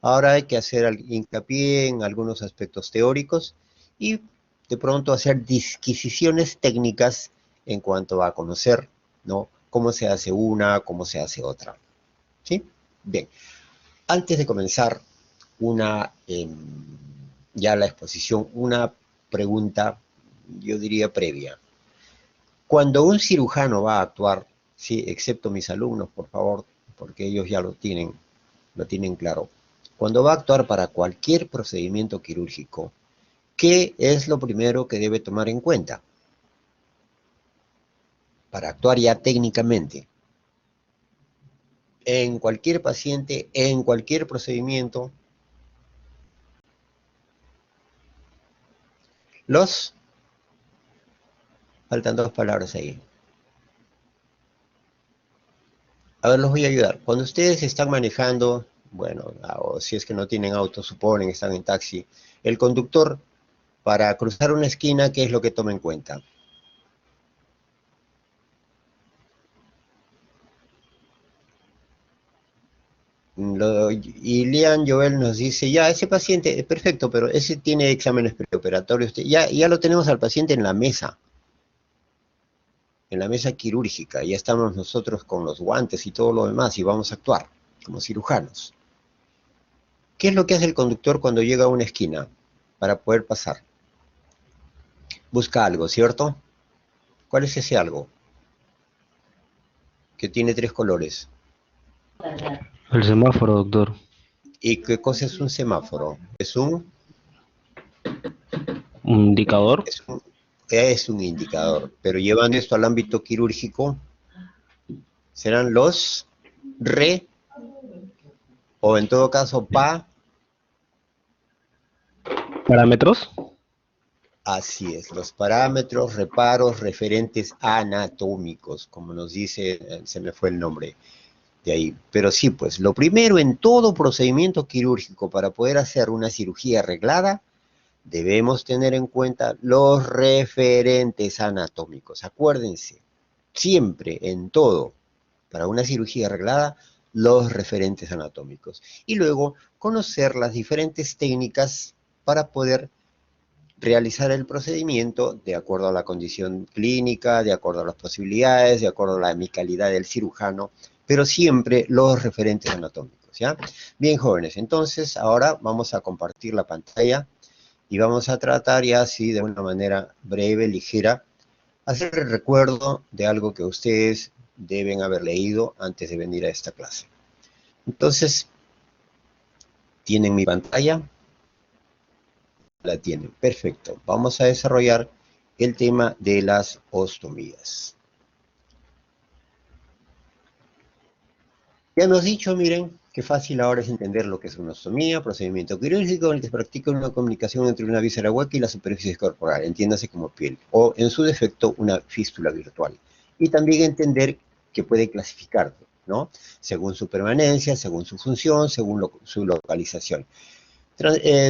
Ahora hay que hacer hincapié en algunos aspectos teóricos y de pronto hacer disquisiciones técnicas en cuanto a conocer, ¿no?, cómo se hace una, cómo se hace otra. ¿Sí? Bien. Antes de comenzar ya la exposición, una pregunta, yo diría previa. Cuando un cirujano va a actuar, sí, excepto mis alumnos, por favor, porque ellos ya lo tienen claro. Cuando va a actuar para cualquier procedimiento quirúrgico, ¿qué es lo primero que debe tomar en cuenta? Para actuar ya técnicamente. En cualquier paciente, en cualquier procedimiento. Faltan 2 palabras ahí. A ver, los voy a ayudar. Cuando ustedes están manejando, bueno, o si es que no tienen auto, suponen, están en taxi. El conductor, para cruzar una esquina, ¿qué es lo que toma en cuenta? Y Lian Joel nos dice, ya, ese paciente, perfecto, pero ese tiene exámenes preoperatorios, ya lo tenemos al paciente en la mesa quirúrgica, ya estamos nosotros con los guantes y todo lo demás, y vamos a actuar como cirujanos. ¿Qué es lo que hace el conductor cuando llega a una esquina para poder pasar? Busca algo, ¿cierto? ¿Cuál es ese algo? Que tiene 3 colores. El semáforo, doctor. ¿Y qué cosa es un semáforo? ¿Es un ¿Indicador? Es un indicador, pero llevando esto al ámbito quirúrgico, serán los re, o en todo caso ¿Parámetros? Así es, los parámetros, reparos, referentes anatómicos, como nos dice, se me fue el nombre de ahí. Pero sí, pues, lo primero en todo procedimiento quirúrgico para poder hacer una cirugía arreglada, debemos tener en cuenta los referentes anatómicos. Acuérdense, siempre, en todo, para una cirugía arreglada, los referentes anatómicos. Y luego, conocer las diferentes técnicas para poder realizar el procedimiento de acuerdo a la condición clínica, de acuerdo a las posibilidades, de acuerdo a la amicalidad del cirujano, pero siempre los referentes anatómicos, ¿ya? Bien, jóvenes, entonces ahora vamos a compartir la pantalla y vamos a tratar ya así de una manera breve, ligera, hacer el recuerdo de algo que ustedes deben haber leído antes de venir a esta clase. Entonces, ¿tienen mi pantalla? La tienen, perfecto. Vamos a desarrollar el tema de las ostomías. Ya hemos dicho, miren, qué fácil ahora es entender lo que es una ostomía, procedimiento quirúrgico en el que se practica una comunicación entre una víscera hueca y la superficie corporal, entiéndase como piel, o en su defecto una fístula virtual. Y también entender que puede clasificar, ¿no? Según su permanencia, según su función, según su localización.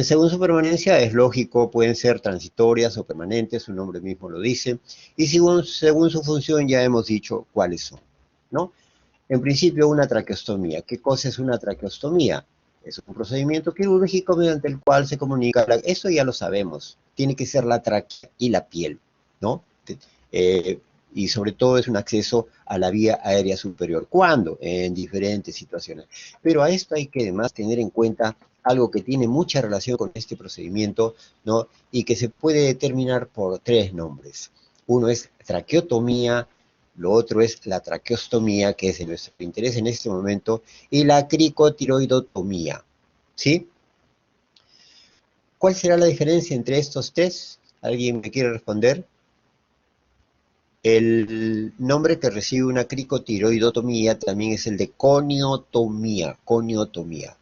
Según su permanencia, es lógico, pueden ser transitorias o permanentes, su nombre mismo lo dice, y según su función ya hemos dicho cuáles son, ¿no? En principio, una traqueostomía. ¿Qué cosa es una traqueostomía? Es un procedimiento quirúrgico mediante el cual se comunica, eso ya lo sabemos, tiene que ser la tráquea y la piel, ¿no? Y sobre todo es un acceso a la vía aérea superior. ¿Cuándo? En diferentes situaciones. Pero a esto hay que además tener en cuenta algo que tiene mucha relación con este procedimiento, ¿no? Y que se puede determinar por 3 nombres. Uno es traqueotomía, lo otro es la traqueostomía, que es de nuestro interés en este momento, y la cricotiroidotomía, ¿sí? ¿Cuál será la diferencia entre estos 3? ¿Alguien me quiere responder? El nombre que recibe una cricotiroidotomía también es el de coniotomía, coniotomía.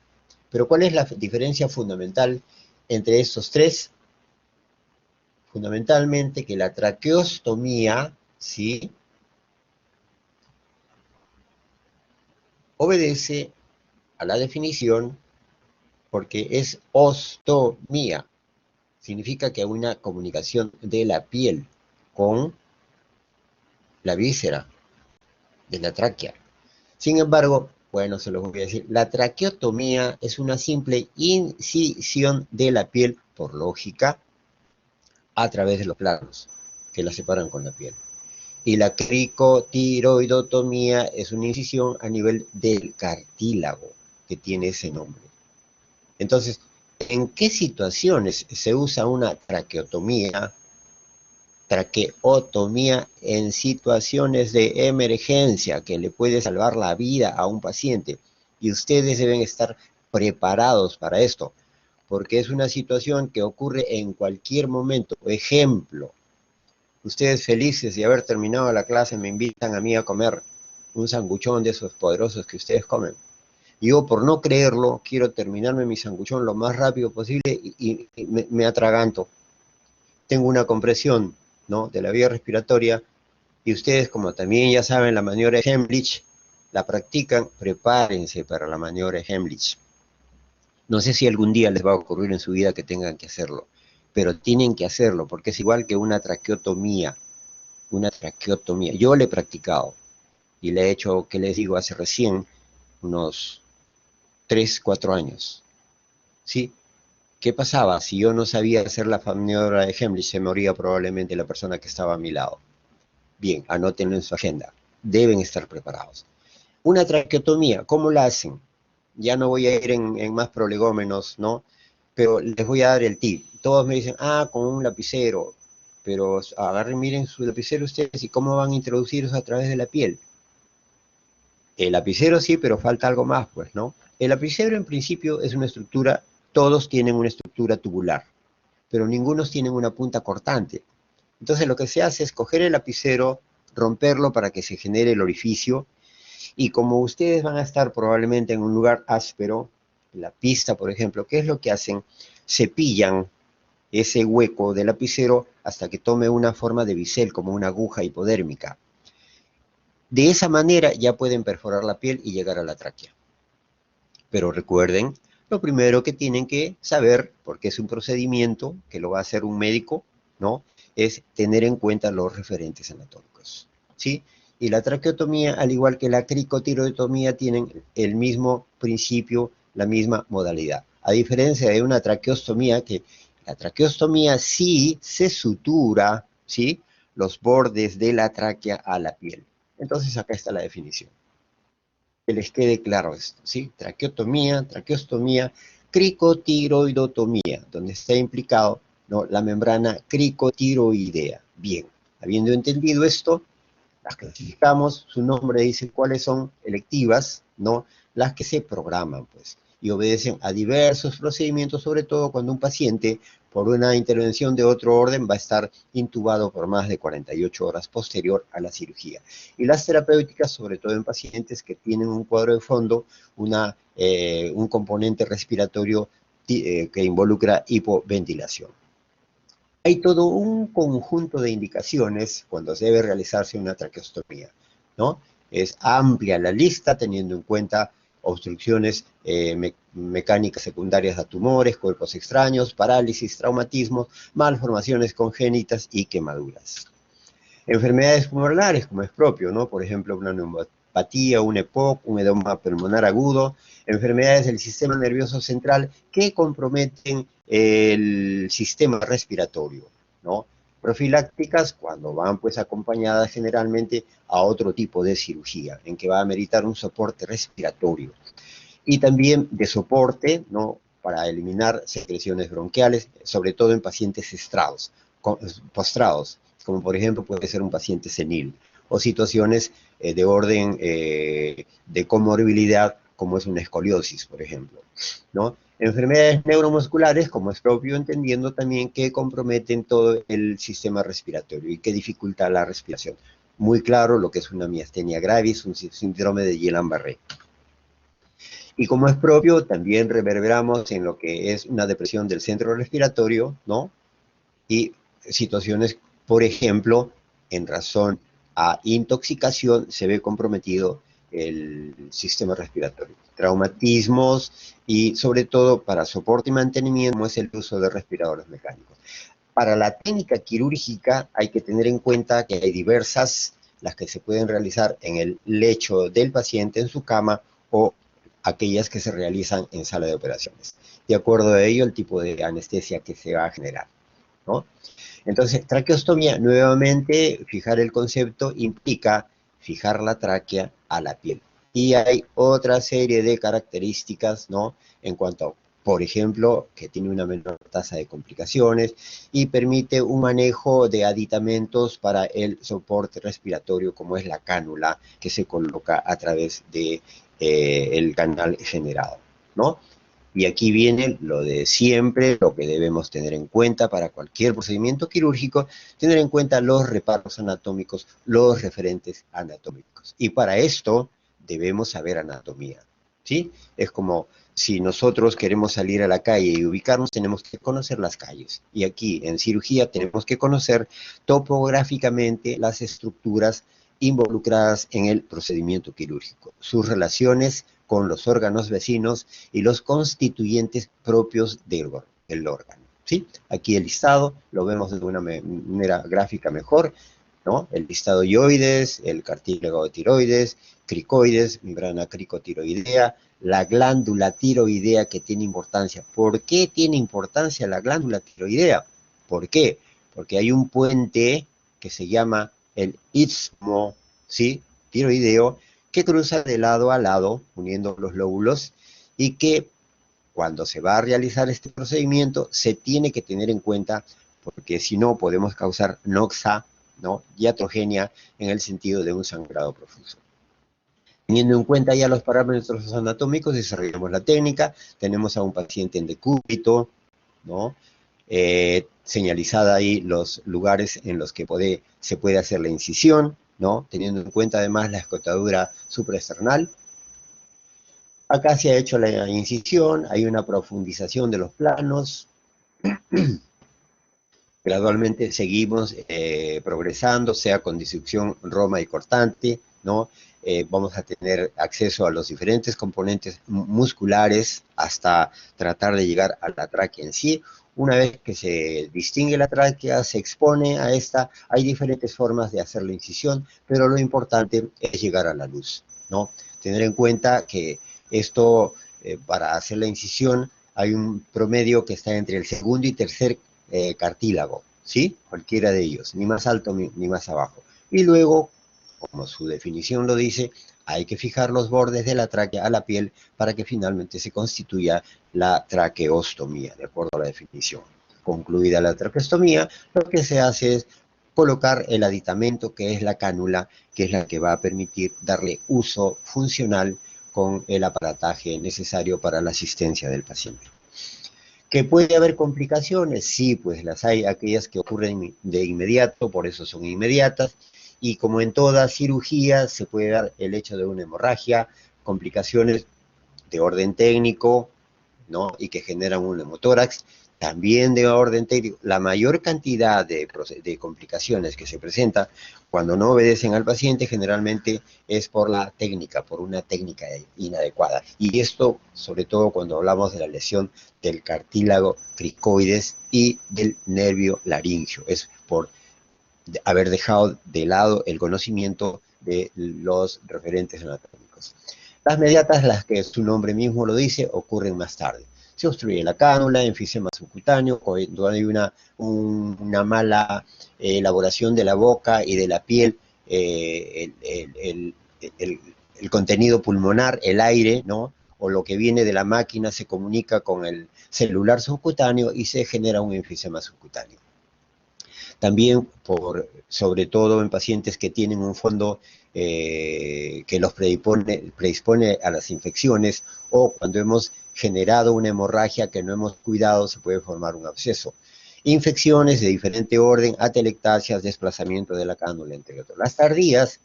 Pero ¿cuál es la diferencia fundamental entre estos 3? Fundamentalmente que la traqueostomía, ¿sí?, obedece a la definición porque es ostomía. Significa que hay una comunicación de la piel con la víscera de la tráquea. Sin embargo, bueno, se los voy a decir, la traqueotomía es una simple incisión de la piel, por lógica, a través de los planos que la separan con la piel. Y la cricotiroidotomía es una incisión a nivel del cartílago, que tiene ese nombre. Entonces, ¿en qué situaciones se usa una traqueotomía? Traqueotomía en situaciones de emergencia que le puede salvar la vida a un paciente. Y ustedes deben estar preparados para esto, porque es una situación que ocurre en cualquier momento. Ejemplo, ustedes felices de haber terminado la clase me invitan a mí a comer un sanguchón de esos poderosos que ustedes comen. Yo, por no creerlo, quiero terminarme mi sanguchón lo más rápido posible y me atraganto. Tengo una compresión, ¿no?, de la vía respiratoria, y ustedes, como también ya saben la maniobra de Heimlich, la practican, prepárense para la maniobra de Heimlich. No sé si algún día les va a ocurrir en su vida que tengan que hacerlo, pero tienen que hacerlo, porque es igual que una traqueotomía. Una traqueotomía. Yo le he practicado y le he hecho, ¿qué les digo? Hace recién unos 3, 4 años. ¿Sí? ¿Qué pasaba? Si yo no sabía hacer la maniobra de Heimlich, se moría probablemente la persona que estaba a mi lado. Bien, anótenlo en su agenda. Deben estar preparados. Una traqueotomía, ¿cómo la hacen? Ya no voy a ir en más prolegómenos, ¿no? Pero les voy a dar el tip. Todos me dicen, con un lapicero. Pero agarren, miren su lapicero ustedes y cómo van a introducir eso a través de la piel. El lapicero sí, pero falta algo más, pues, ¿no? El lapicero en principio es una estructura, todos tienen una estructura tubular, pero ninguno tienen una punta cortante. Entonces lo que se hace es coger el lapicero, romperlo para que se genere el orificio, y como ustedes van a estar probablemente en un lugar áspero, en la pista, por ejemplo, ¿qué es lo que hacen? Cepillan ese hueco del lapicero hasta que tome una forma de bisel, como una aguja hipodérmica. De esa manera ya pueden perforar la piel y llegar a la tráquea. Pero recuerden, lo primero que tienen que saber, porque es un procedimiento que lo va a hacer un médico, ¿no? Es tener en cuenta los referentes anatómicos, ¿sí? Y la traqueotomía, al igual que la cricotirotomía, tienen el mismo principio, la misma modalidad. A diferencia de una traqueostomía, que la traqueostomía sí se sutura, ¿sí? Los bordes de la tráquea a la piel. Entonces acá está la definición. Que les quede claro esto, ¿sí? Traqueostomía, cricotiroidotomía, donde está implicado, ¿no?, la membrana cricotiroidea. Bien, habiendo entendido esto, las clasificamos, su nombre dice cuáles son electivas, ¿no? Las que se programan, pues, y obedecen a diversos procedimientos, sobre todo cuando un paciente, por una intervención de otro orden, va a estar intubado por más de 48 horas posterior a la cirugía. Y las terapéuticas, sobre todo en pacientes que tienen un cuadro de fondo, un componente respiratorio que involucra hipoventilación. Hay todo un conjunto de indicaciones cuando se debe realizarse una traqueostomía, ¿no? Es amplia la lista, teniendo en cuenta obstrucciones mecánicas secundarias a tumores, cuerpos extraños, parálisis, traumatismos, malformaciones congénitas y quemaduras. Enfermedades pulmonares, como es propio, ¿no? Por ejemplo, una neumonopatía, un EPOC, un edema pulmonar agudo, enfermedades del sistema nervioso central que comprometen el sistema respiratorio, ¿no? Profilácticas, cuando van pues acompañadas generalmente a otro tipo de cirugía, en que va a meritar un soporte respiratorio. Y también de soporte, ¿no?, para eliminar secreciones bronquiales, sobre todo en pacientes postrados, como por ejemplo puede ser un paciente senil, o situaciones de orden de comorbilidad, como es una escoliosis, por ejemplo, ¿no? Enfermedades neuromusculares, como es propio, entendiendo también que comprometen todo el sistema respiratorio y que dificulta la respiración. Muy claro lo que es una miastenia gravis, un síndrome de Guillain-Barré. Y como es propio, también reverberamos en lo que es una depresión del centro respiratorio, ¿no? Y situaciones, por ejemplo, en razón a intoxicación, se ve comprometido el sistema respiratorio. Traumatismos y, sobre todo, para soporte y mantenimiento, como es el uso de respiradores mecánicos. Para la técnica quirúrgica hay que tener en cuenta que hay diversas, las que se pueden realizar en el lecho del paciente, en su cama, o aquellas que se realizan en sala de operaciones. De acuerdo a ello, el tipo de anestesia que se va a generar, ¿no? Entonces, traqueostomía, nuevamente, fijar el concepto implica fijar la tráquea a la piel. Y hay otra serie de características, ¿no?, en cuanto a, por ejemplo, que tiene una menor tasa de complicaciones y permite un manejo de aditamentos para el soporte respiratorio, como es la cánula que se coloca a través de el canal generado, ¿no? Y aquí viene lo de siempre, lo que debemos tener en cuenta para cualquier procedimiento quirúrgico, tener en cuenta los reparos anatómicos, los referentes anatómicos. Y para esto debemos saber anatomía, ¿sí? Es como si nosotros queremos salir a la calle y ubicarnos, tenemos que conocer las calles. Y aquí en cirugía tenemos que conocer topográficamente las estructuras involucradas en el procedimiento quirúrgico, sus relaciones con los órganos vecinos y los constituyentes propios del órgano. ¿Sí? Aquí el listado lo vemos de una manera gráfica mejor, ¿no? El listado yoides, el cartílago de tiroides, cricoides, membrana cricotiroidea, la glándula tiroidea que tiene importancia. ¿Por qué tiene importancia la glándula tiroidea? ¿Por qué? Porque hay un puente que se llama el istmo, ¿sí? Tiroideo, que cruza de lado a lado, uniendo los lóbulos, y que cuando se va a realizar este procedimiento se tiene que tener en cuenta, porque si no podemos causar noxa, ¿no? Iatrogenia en el sentido de un sangrado profuso. Teniendo en cuenta ya los parámetros anatómicos, desarrollamos la técnica. Tenemos a un paciente en decúbito, ¿no? Señalizada ahí los lugares en los que se puede hacer la incisión, ¿no? Teniendo en cuenta además la escotadura supraesternal. Acá se ha hecho la incisión, hay una profundización de los planos. Gradualmente seguimos progresando, sea con disección roma y cortante, ¿no? Vamos a tener acceso a los diferentes componentes musculares hasta tratar de llegar a la tráquea en sí. Una vez que se distingue la tráquea, se expone a esta, hay diferentes formas de hacer la incisión, pero lo importante es llegar a la luz, ¿no? Tener en cuenta que esto, para hacer la incisión, hay un promedio que está entre el segundo y tercer cartílago, ¿sí? Cualquiera de ellos, ni más alto ni más abajo. Y luego, como su definición lo dice, hay que fijar los bordes de la tráquea a la piel para que finalmente se constituya la traqueostomía, de acuerdo a la definición. Concluida la traqueostomía, lo que se hace es colocar el aditamento, que es la cánula, que es la que va a permitir darle uso funcional con el aparataje necesario para la asistencia del paciente. ¿Que puede haber complicaciones? Sí, pues las hay, aquellas que ocurren de inmediato, por eso son inmediatas, y como en toda cirugía se puede dar el hecho de una hemorragia, complicaciones de orden técnico, ¿no? Y que generan un hemotórax, también de orden técnico. La mayor cantidad de complicaciones que se presentan cuando no obedecen al paciente generalmente es por la técnica, por una técnica inadecuada. Y esto, sobre todo cuando hablamos de la lesión del cartílago cricoides y del nervio laringio, es por haber dejado de lado el conocimiento de los referentes anatómicos. Las mediatas, las que su nombre mismo lo dice, ocurren más tarde. Se obstruye la cánula, enfisema subcutáneo, cuando hay una mala elaboración de la boca y de la piel, el contenido pulmonar, el aire, ¿no? O lo que viene de la máquina se comunica con el celular subcutáneo y se genera un enfisema subcutáneo. También, sobre todo en pacientes que tienen un fondo que los predispone a las infecciones, o cuando hemos generado una hemorragia que no hemos cuidado, se puede formar un absceso. Infecciones de diferente orden, atelectasias, desplazamiento de la cánula, entre otros. Las tardías,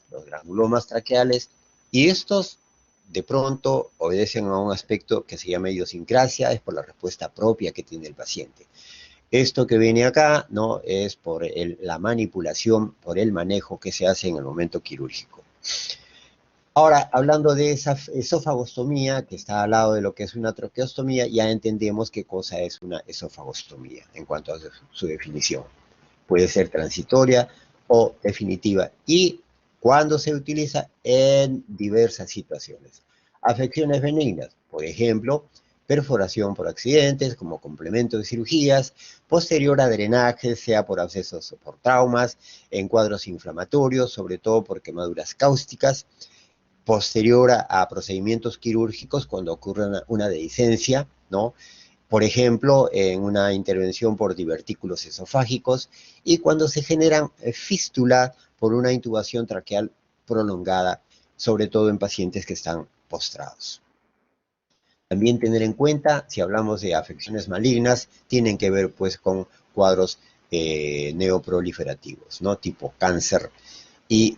los granulomas traqueales, y estos de pronto obedecen a un aspecto que se llama idiosincrasia, es por la respuesta propia que tiene el paciente. Esto que viene acá, ¿no? Es por la manipulación, por el manejo que se hace en el momento quirúrgico. Ahora, hablando de esa esofagostomía, que está al lado de lo que es una traqueostomía, ya entendemos qué cosa es una esofagostomía en cuanto a su definición. Puede ser transitoria o definitiva. Y cuando se utiliza en diversas situaciones. Afecciones benignas, por ejemplo, perforación por accidentes como complemento de cirugías, posterior a drenaje, sea por abscesos o por traumas, en cuadros inflamatorios, sobre todo por quemaduras cáusticas, posterior a procedimientos quirúrgicos cuando ocurre una dehiscencia, ¿no? Por ejemplo, en una intervención por divertículos esofágicos y cuando se generan fístulas por una intubación traqueal prolongada, sobre todo en pacientes que están postrados. También tener en cuenta, si hablamos de afecciones malignas, tienen que ver pues con cuadros neoproliferativos, ¿no? Tipo cáncer. Y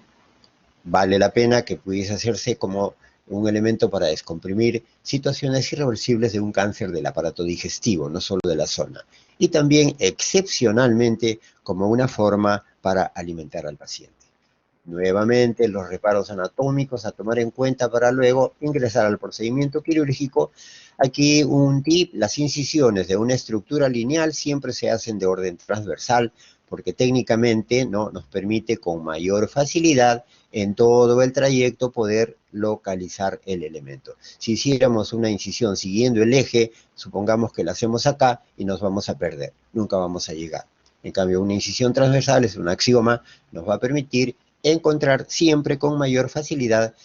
vale la pena que pudiese hacerse como un elemento para descomprimir situaciones irreversibles de un cáncer del aparato digestivo, no solo de la zona. Y también excepcionalmente como una forma para alimentar al paciente. Nuevamente, los reparos anatómicos a tomar en cuenta para luego ingresar al procedimiento quirúrgico. Aquí un tip: las incisiones de una estructura lineal siempre se hacen de orden transversal, porque técnicamente, ¿no?, nos permite con mayor facilidad en todo el trayecto poder localizar el elemento. Si hiciéramos una incisión siguiendo el eje, supongamos que la hacemos acá y nos vamos a perder, nunca vamos a llegar. En cambio, una incisión transversal, es un axioma, nos va a permitir encontrar siempre con mayor facilidad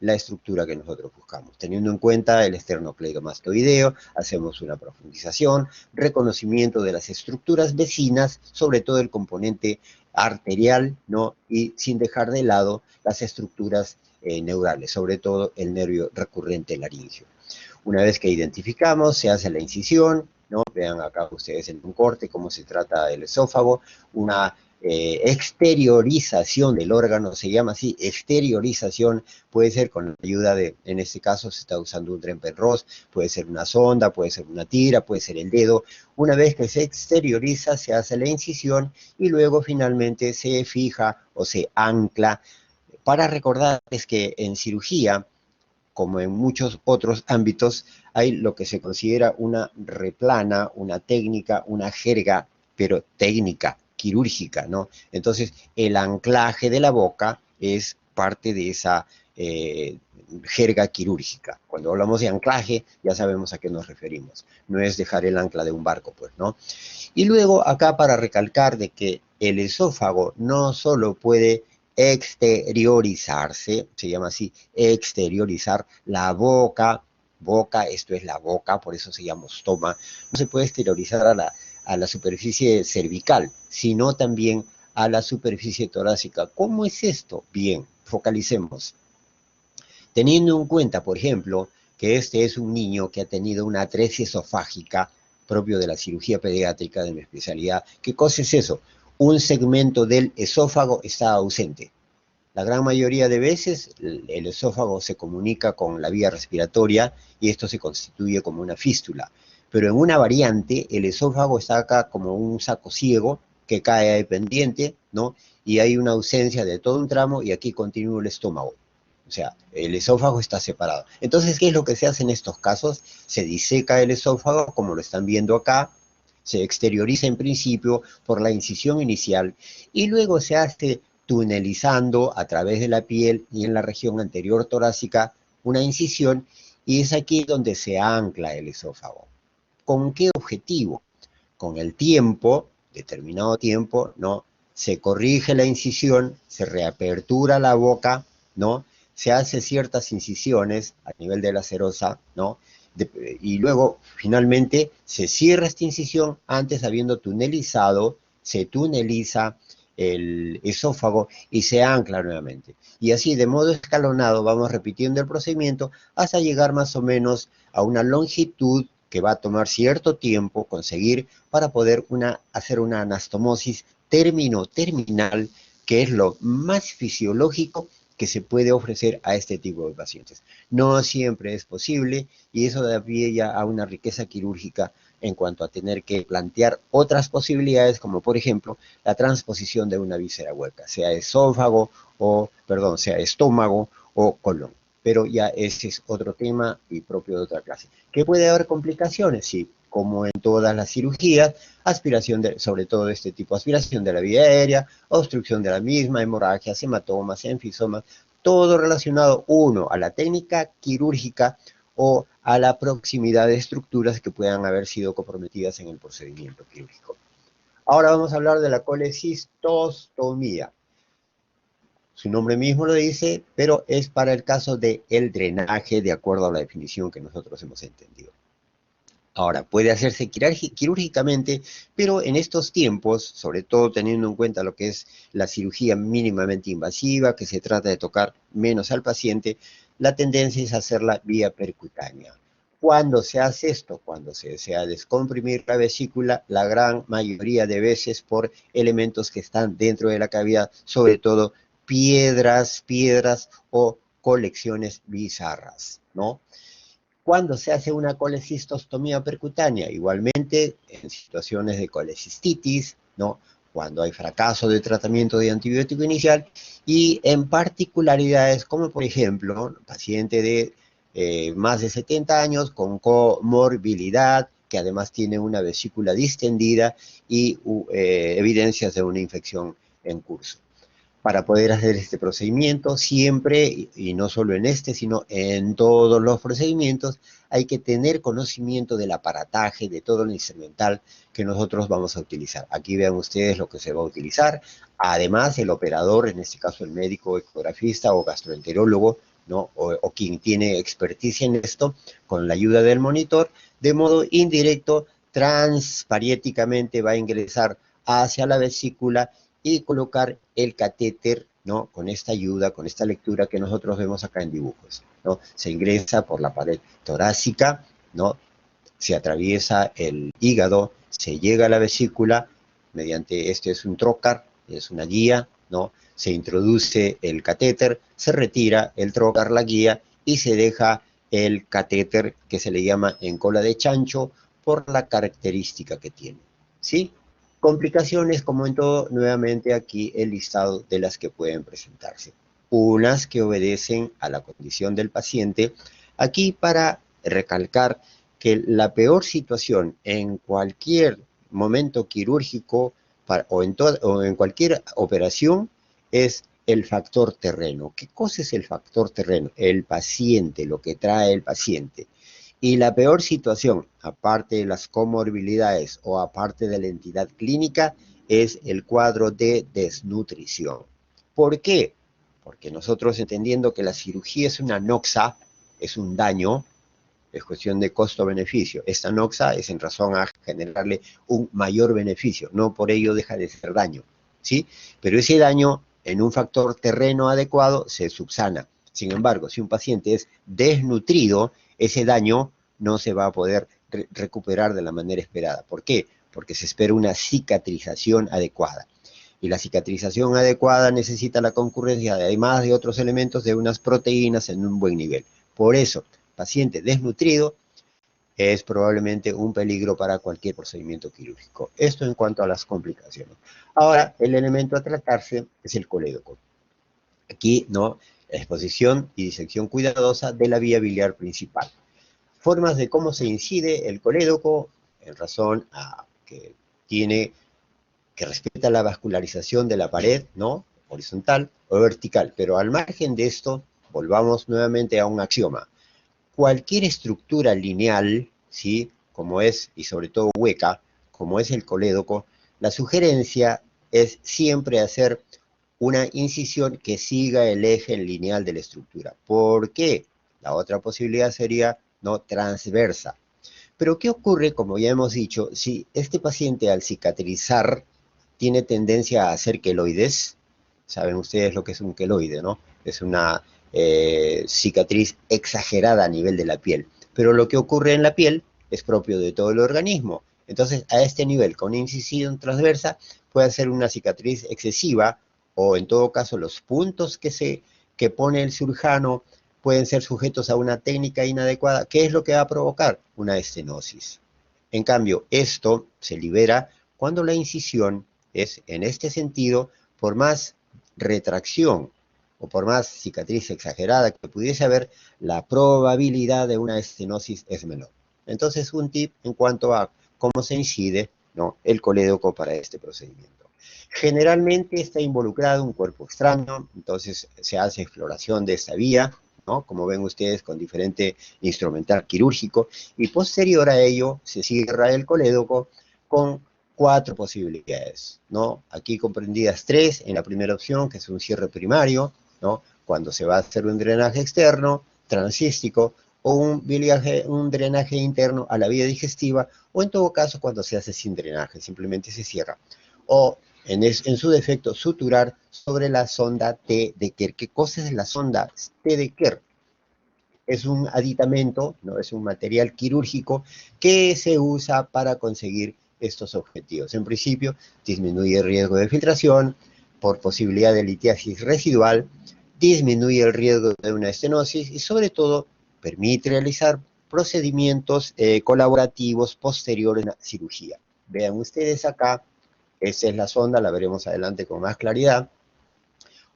la estructura que nosotros buscamos. Teniendo en cuenta el esternocleidomastoideo, hacemos una profundización, reconocimiento de las estructuras vecinas, sobre todo el componente arterial, ¿no?, y sin dejar de lado las estructuras neurales, sobre todo el nervio recurrente laringio. Una vez que identificamos, se hace la incisión, ¿no? Vean acá ustedes en un corte cómo se trata el esófago, una exteriorización del órgano, se llama así, exteriorización, puede ser con la ayuda de, en este caso se está usando un Trenpenrose, puede ser una sonda, puede ser una tira, puede ser el dedo. Una vez que se exterioriza, se hace la incisión y luego finalmente se fija o se ancla. Para recordarles que en cirugía, como en muchos otros ámbitos, hay lo que se considera una replana, una técnica, una jerga, pero técnica, quirúrgica, ¿no? Entonces, el anclaje de la boca es parte de esa jerga quirúrgica. Cuando hablamos de anclaje, ya sabemos a qué nos referimos. No es dejar el ancla de un barco, pues, ¿no? Y luego, acá para recalcar de que el esófago no solo puede exteriorizarse, se llama así, exteriorizar la boca, esto es la boca, por eso se llama ostoma, no se puede exteriorizar a la superficie cervical, sino también a la superficie torácica. ¿Cómo es esto? Bien, focalicemos. Teniendo en cuenta, por ejemplo, que este es un niño que ha tenido una atresia esofágica, propio de la cirugía pediátrica de mi especialidad. ¿Qué cosa es eso? Un segmento del esófago está ausente. La gran mayoría de veces el esófago se comunica con la vía respiratoria y esto se constituye como una fístula. Pero en una variante, el esófago está acá como un saco ciego que cae ahí pendiente, ¿no? Y hay una ausencia de todo un tramo y aquí continúa el estómago. O sea, el esófago está separado. Entonces, ¿qué es lo que se hace en estos casos? Se diseca el esófago, como lo están viendo acá, se exterioriza en principio por la incisión inicial y luego se hace tunelizando a través de la piel y en la región anterior torácica una incisión y es aquí donde se ancla el esófago. ¿Con qué objetivo? Con el tiempo, determinado tiempo, ¿no? Se corrige la incisión, se reapertura la boca, ¿no? Se hace ciertas incisiones a nivel de la serosa, ¿no? Y luego, finalmente, se cierra esta incisión antes habiendo tunelizado, se tuneliza el esófago y se ancla nuevamente. Y así, de modo escalonado, vamos repitiendo el procedimiento hasta llegar más o menos a una longitud que va a tomar cierto tiempo conseguir para poder hacer una anastomosis terminal, que es lo más fisiológico que se puede ofrecer a este tipo de pacientes. No siempre es posible y eso da pie ya a una riqueza quirúrgica en cuanto a tener que plantear otras posibilidades, como por ejemplo la transposición de una víscera hueca, sea esófago sea estómago o colon. Pero ya ese es otro tema y propio de otra clase. ¿Qué puede haber complicaciones? Sí, como en todas las cirugías, sobre todo de este tipo, aspiración de la vía aérea, obstrucción de la misma, hemorragias, hematomas, enfisomas, todo relacionado, uno, a la técnica quirúrgica o a la proximidad de estructuras que puedan haber sido comprometidas en el procedimiento quirúrgico. Ahora vamos a hablar de la colecistostomía. Su nombre mismo lo dice, pero es para el caso del drenaje, de acuerdo a la definición que nosotros hemos entendido. Ahora, puede hacerse quirúrgicamente, pero en estos tiempos, sobre todo teniendo en cuenta lo que es la cirugía mínimamente invasiva, que se trata de tocar menos al paciente, la tendencia es hacerla vía percutánea. ¿Cuándo se hace esto? Cuando se desea descomprimir la vesícula, la gran mayoría de veces por elementos que están dentro de la cavidad, sobre todo piedras o colecciones bizarras, ¿no? Cuando se hace una colecistostomía percutánea, igualmente en situaciones de colecistitis, ¿no? cuando hay fracaso de tratamiento de antibiótico inicial y en particularidades como por ejemplo, paciente de más de 70 años con comorbilidad, que además tiene una vesícula distendida y evidencias de una infección en curso. Para poder hacer este procedimiento, siempre, y no solo en este, sino en todos los procedimientos, hay que tener conocimiento del aparataje, de todo lo instrumental que nosotros vamos a utilizar. Aquí vean ustedes lo que se va a utilizar. Además, el operador, en este caso el médico ecografista o gastroenterólogo, ¿no? o quien tiene experticia en esto, con la ayuda del monitor, de modo indirecto, transpariéticamente va a ingresar hacia la vesícula y colocar el catéter, ¿no? Con esta ayuda, con esta lectura que nosotros vemos acá en dibujos, ¿no? Se ingresa por la pared torácica, ¿no? Se atraviesa el hígado, se llega a la vesícula, mediante, este es un trocar, es una guía, ¿no? Se introduce el catéter, se retira el trocar, la guía, y se deja el catéter, que se le llama en cola de chancho, por la característica que tiene, ¿sí? Complicaciones, como en todo, nuevamente aquí el listado de las que pueden presentarse. Unas que obedecen a la condición del paciente. Aquí para recalcar que la peor situación en cualquier momento quirúrgico o en cualquier operación es el factor terreno. ¿Qué cosa es el factor terreno? El paciente, lo que trae el paciente. Y la peor situación, aparte de las comorbilidades o aparte de la entidad clínica, es el cuadro de desnutrición. ¿Por qué? Porque nosotros, entendiendo que la cirugía es una noxa, es un daño, es cuestión de costo-beneficio. Esta noxa es en razón a generarle un mayor beneficio, no por ello deja de ser daño, ¿sí? Pero ese daño en un factor terreno adecuado se subsana. Sin embargo, si un paciente es desnutrido, ese daño no se va a poder recuperar de la manera esperada. ¿Por qué? Porque se espera una cicatrización adecuada. Y la cicatrización adecuada necesita la concurrencia, además de otros elementos, de unas proteínas en un buen nivel. Por eso, paciente desnutrido es probablemente un peligro para cualquier procedimiento quirúrgico. Esto en cuanto a las complicaciones. Ahora, el elemento a tratarse es el colédoco. Aquí, ¿no? Exposición y disección cuidadosa de la vía biliar principal. Formas de cómo se incide el colédoco en razón a que respeta la vascularización de la pared, ¿no? Horizontal o vertical. Pero al margen de esto, volvamos nuevamente a un axioma. Cualquier estructura lineal, ¿sí? Como es, y sobre todo hueca, como es el colédoco, la sugerencia es siempre hacer una incisión que siga el eje lineal de la estructura. ¿Por qué? La otra posibilidad sería no transversa. Pero ¿qué ocurre, como ya hemos dicho, si este paciente al cicatrizar tiene tendencia a hacer queloides? Saben ustedes lo que es un queloide, ¿no? Es una cicatriz exagerada a nivel de la piel. Pero lo que ocurre en la piel es propio de todo el organismo. Entonces, a este nivel, con incisión transversa, puede ser una cicatriz excesiva, o en todo caso los puntos que pone el cirujano pueden ser sujetos a una técnica inadecuada. ¿Qué es lo que va a provocar? Una estenosis. En cambio, esto se libera cuando la incisión es, en este sentido, por más retracción o por más cicatriz exagerada que pudiese haber, la probabilidad de una estenosis es menor. Entonces, un tip en cuanto a cómo se incide, ¿no? el colédoco para este procedimiento. Generalmente está involucrado un cuerpo extraño, entonces se hace exploración de esta vía, ¿no? Como ven ustedes, con diferente instrumental quirúrgico, y posterior a ello se cierra el colédoco con 4 posibilidades, ¿no? Aquí comprendidas 3 en la primera opción, que es un cierre primario, ¿no? Cuando se va a hacer un drenaje externo, transístico, o un drenaje interno a la vía digestiva, o en todo caso cuando se hace sin drenaje, simplemente se cierra. O en su defecto, suturar sobre la sonda T de Kerr. ¿Qué cosa es la sonda T de Kerr? Es un aditamento, ¿no? Es un material quirúrgico que se usa para conseguir estos objetivos. En principio, disminuye el riesgo de filtración por posibilidad de litiasis residual, disminuye el riesgo de una estenosis y sobre todo permite realizar procedimientos colaborativos posteriores a la cirugía. Vean ustedes acá Esa es la sonda, la veremos adelante con más claridad.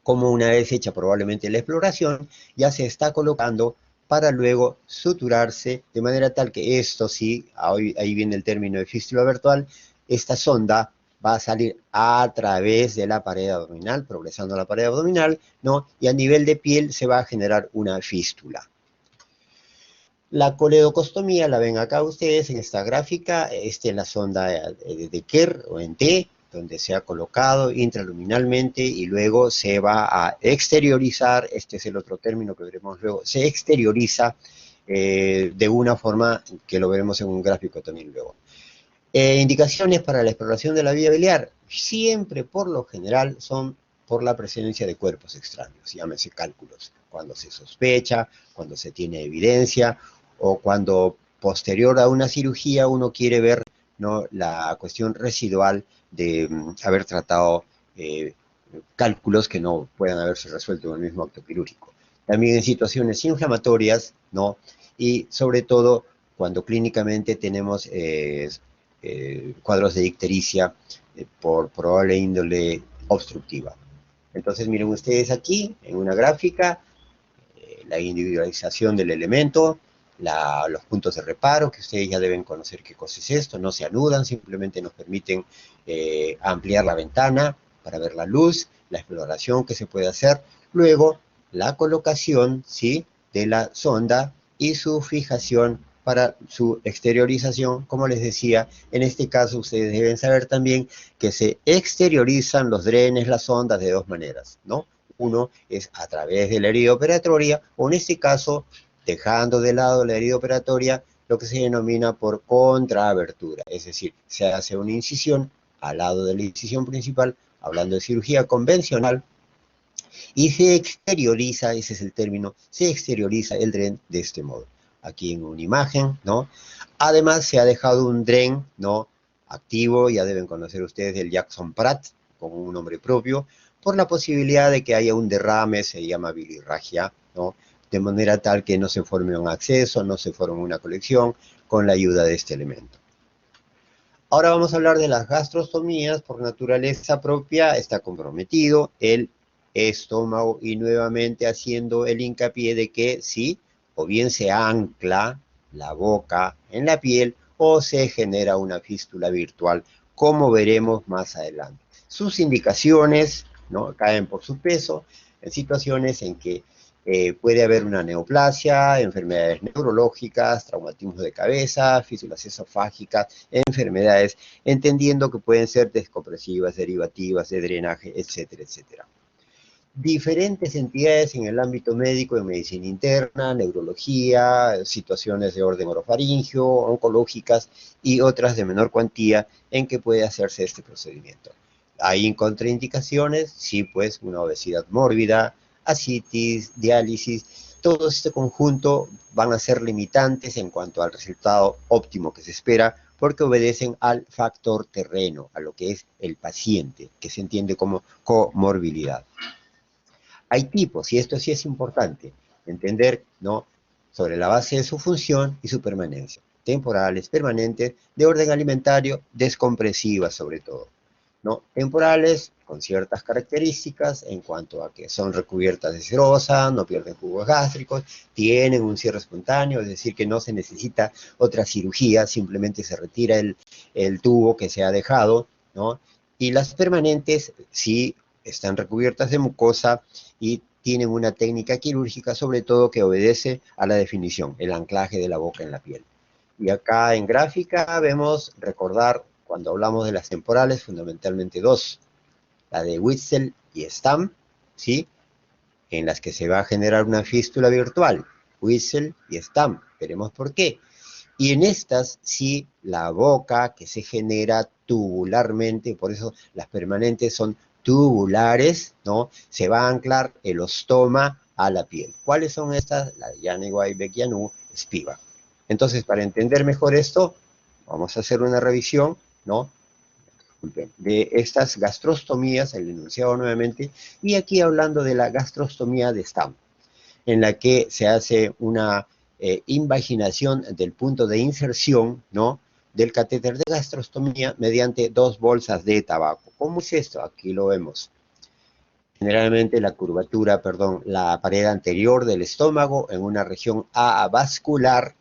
Como una vez hecha probablemente la exploración, ya se está colocando para luego suturarse, de manera tal que esto sí, ahí viene el término de fístula virtual, esta sonda va a salir a través de la pared abdominal, progresando la pared abdominal, ¿no? Y a nivel de piel se va a generar una fístula. La coledocostomía la ven acá ustedes en esta gráfica. Esta es la sonda de Kerr o en T, donde se ha colocado intraluminalmente y luego se va a exteriorizar. Este es el otro término que veremos luego. Se exterioriza de una forma que lo veremos en un gráfico también luego. Indicaciones para la exploración de la vía biliar. Siempre, por lo general, son por la presencia de cuerpos extraños, llámese cálculos, cuando se sospecha, cuando se tiene evidencia, o cuando posterior a una cirugía uno quiere ver, ¿no?, la cuestión residual de haber tratado cálculos que no puedan haberse resuelto en el mismo acto quirúrgico. También en situaciones inflamatorias, ¿no? Y sobre todo cuando clínicamente tenemos cuadros de ictericia por probable índole obstructiva. Entonces miren ustedes aquí, en una gráfica, la individualización del elemento, los puntos de reparo, que ustedes ya deben conocer qué cosa es esto, no se anudan, simplemente nos permiten ampliar la ventana para ver la luz, la exploración que se puede hacer, luego la colocación, ¿sí?, de la sonda y su fijación para su exteriorización. Como les decía, en este caso ustedes deben saber también que se exteriorizan los drenes, las sondas de dos maneras, ¿no? Uno es a través de la herida operatoria, o en este caso, dejando de lado la herida operatoria, lo que se denomina por contraabertura, es decir, se hace una incisión al lado de la incisión principal, hablando de cirugía convencional, y se exterioriza, ese es el término, se exterioriza el dren de este modo. Aquí en una imagen, ¿no? Además se ha dejado un dren, ¿no?, activo, ya deben conocer ustedes el Jackson Pratt, con un nombre propio, por la posibilidad de que haya un derrame, se llama bilirragia, ¿no?, de manera tal que no se forme un acceso, no se forme una colección, con la ayuda de este elemento. Ahora vamos a hablar de las gastrostomías. Por naturaleza propia está comprometido el estómago, y nuevamente haciendo el hincapié de que sí, o bien se ancla la boca en la piel o se genera una fístula virtual, como veremos más adelante. Sus indicaciones, ¿no?, caen por su peso en situaciones en que puede haber una neoplasia, enfermedades neurológicas, traumatismo de cabeza, fístulas esofágicas, enfermedades, entendiendo que pueden ser descompresivas, derivativas, de drenaje, etcétera, etcétera. Diferentes entidades en el ámbito médico, en medicina interna, neurología, situaciones de orden orofaringio, oncológicas y otras de menor cuantía en que puede hacerse este procedimiento. Hay contraindicaciones, sí, pues una obesidad mórbida, ascitis, diálisis, todo este conjunto van a ser limitantes en cuanto al resultado óptimo que se espera, porque obedecen al factor terreno, a lo que es el paciente, que se entiende como comorbilidad. Hay tipos, y esto sí es importante, entender, ¿no?, sobre la base de su función y su permanencia. Temporales, permanentes, de orden alimentario, descompresivas sobre todo, ¿no? Temporales, con ciertas características en cuanto a que son recubiertas de serosa, no pierden jugos gástricos, tienen un cierre espontáneo, es decir, que no se necesita otra cirugía, simplemente se retira el tubo que se ha dejado, ¿no? Y las permanentes sí están recubiertas de mucosa y tienen una técnica quirúrgica, sobre todo que obedece a la definición, el anclaje de la boca en la piel. Y acá en gráfica vemos, recordar, cuando hablamos de las temporales, fundamentalmente dos, la de Witzel y Stamm, ¿sí?, en las que se va a generar una fístula virtual, Witzel y Stamm, veremos por qué. Y en estas, sí, la boca que se genera tubularmente, por eso las permanentes son tubulares, ¿no?, se va a anclar el ostoma a la piel. ¿Cuáles son estas? La de Janeway-Beck-Yanu, Spivak. Entonces, para entender mejor esto, vamos a hacer una revisión, ¿no?, de estas gastrostomías, el enunciado nuevamente, y aquí hablando de la gastrostomía de Stamm, en la que se hace una invaginación del punto de inserción, ¿no?, del catéter de gastrostomía mediante 2 bolsas de tabaco. ¿Cómo es esto? Aquí lo vemos. Generalmente la la pared anterior del estómago en una región avascular,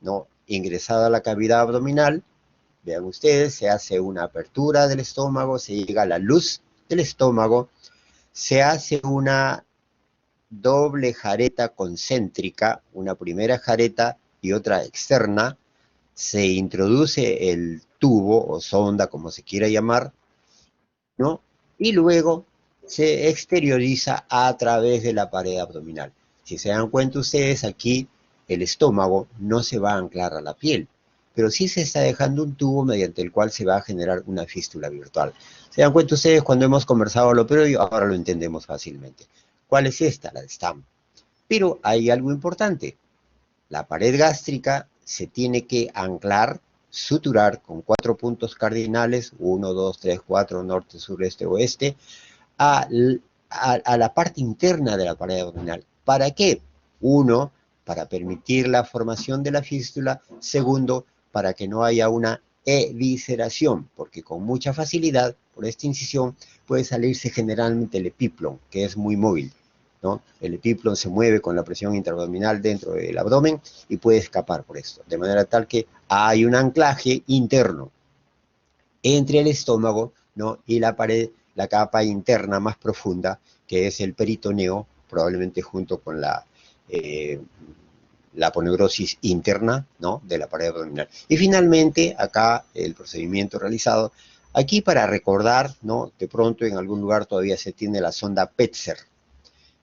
¿no? Ingresada a la cavidad abdominal. Vean ustedes, se hace una apertura del estómago, se llega a la luz del estómago, se hace una doble jareta concéntrica, una primera jareta y otra externa, se introduce el tubo o sonda, como se quiera llamar, ¿no? Y luego se exterioriza a través de la pared abdominal. Si se dan cuenta ustedes, aquí el estómago no se va a anclar a la piel, pero sí se está dejando un tubo mediante el cual se va a generar una fístula virtual. ¿Se dan cuenta ustedes cuando hemos conversado lo previo? Ahora lo entendemos fácilmente. ¿Cuál es esta? La de Stamm. Pero hay algo importante. La pared gástrica se tiene que anclar, suturar con 4 puntos cardinales, 1, 2, 3, 4, norte, sur, este, oeste, a la parte interna de la pared abdominal. ¿Para qué? 1, para permitir la formación de la fístula. 2, para que no haya una evisceración, porque con mucha facilidad, por esta incisión, puede salirse generalmente el epiplon, que es muy móvil, ¿no? El epiplon se mueve con la presión intraabdominal dentro del abdomen y puede escapar por esto, de manera tal que hay un anclaje interno entre el estómago, ¿no? Y la pared, la capa interna más profunda, que es el peritoneo, probablemente junto con la aponeurosis interna, ¿no? De la pared abdominal. Y finalmente, acá el procedimiento realizado, aquí para recordar, ¿no? De pronto en algún lugar todavía se tiene la sonda Petzer.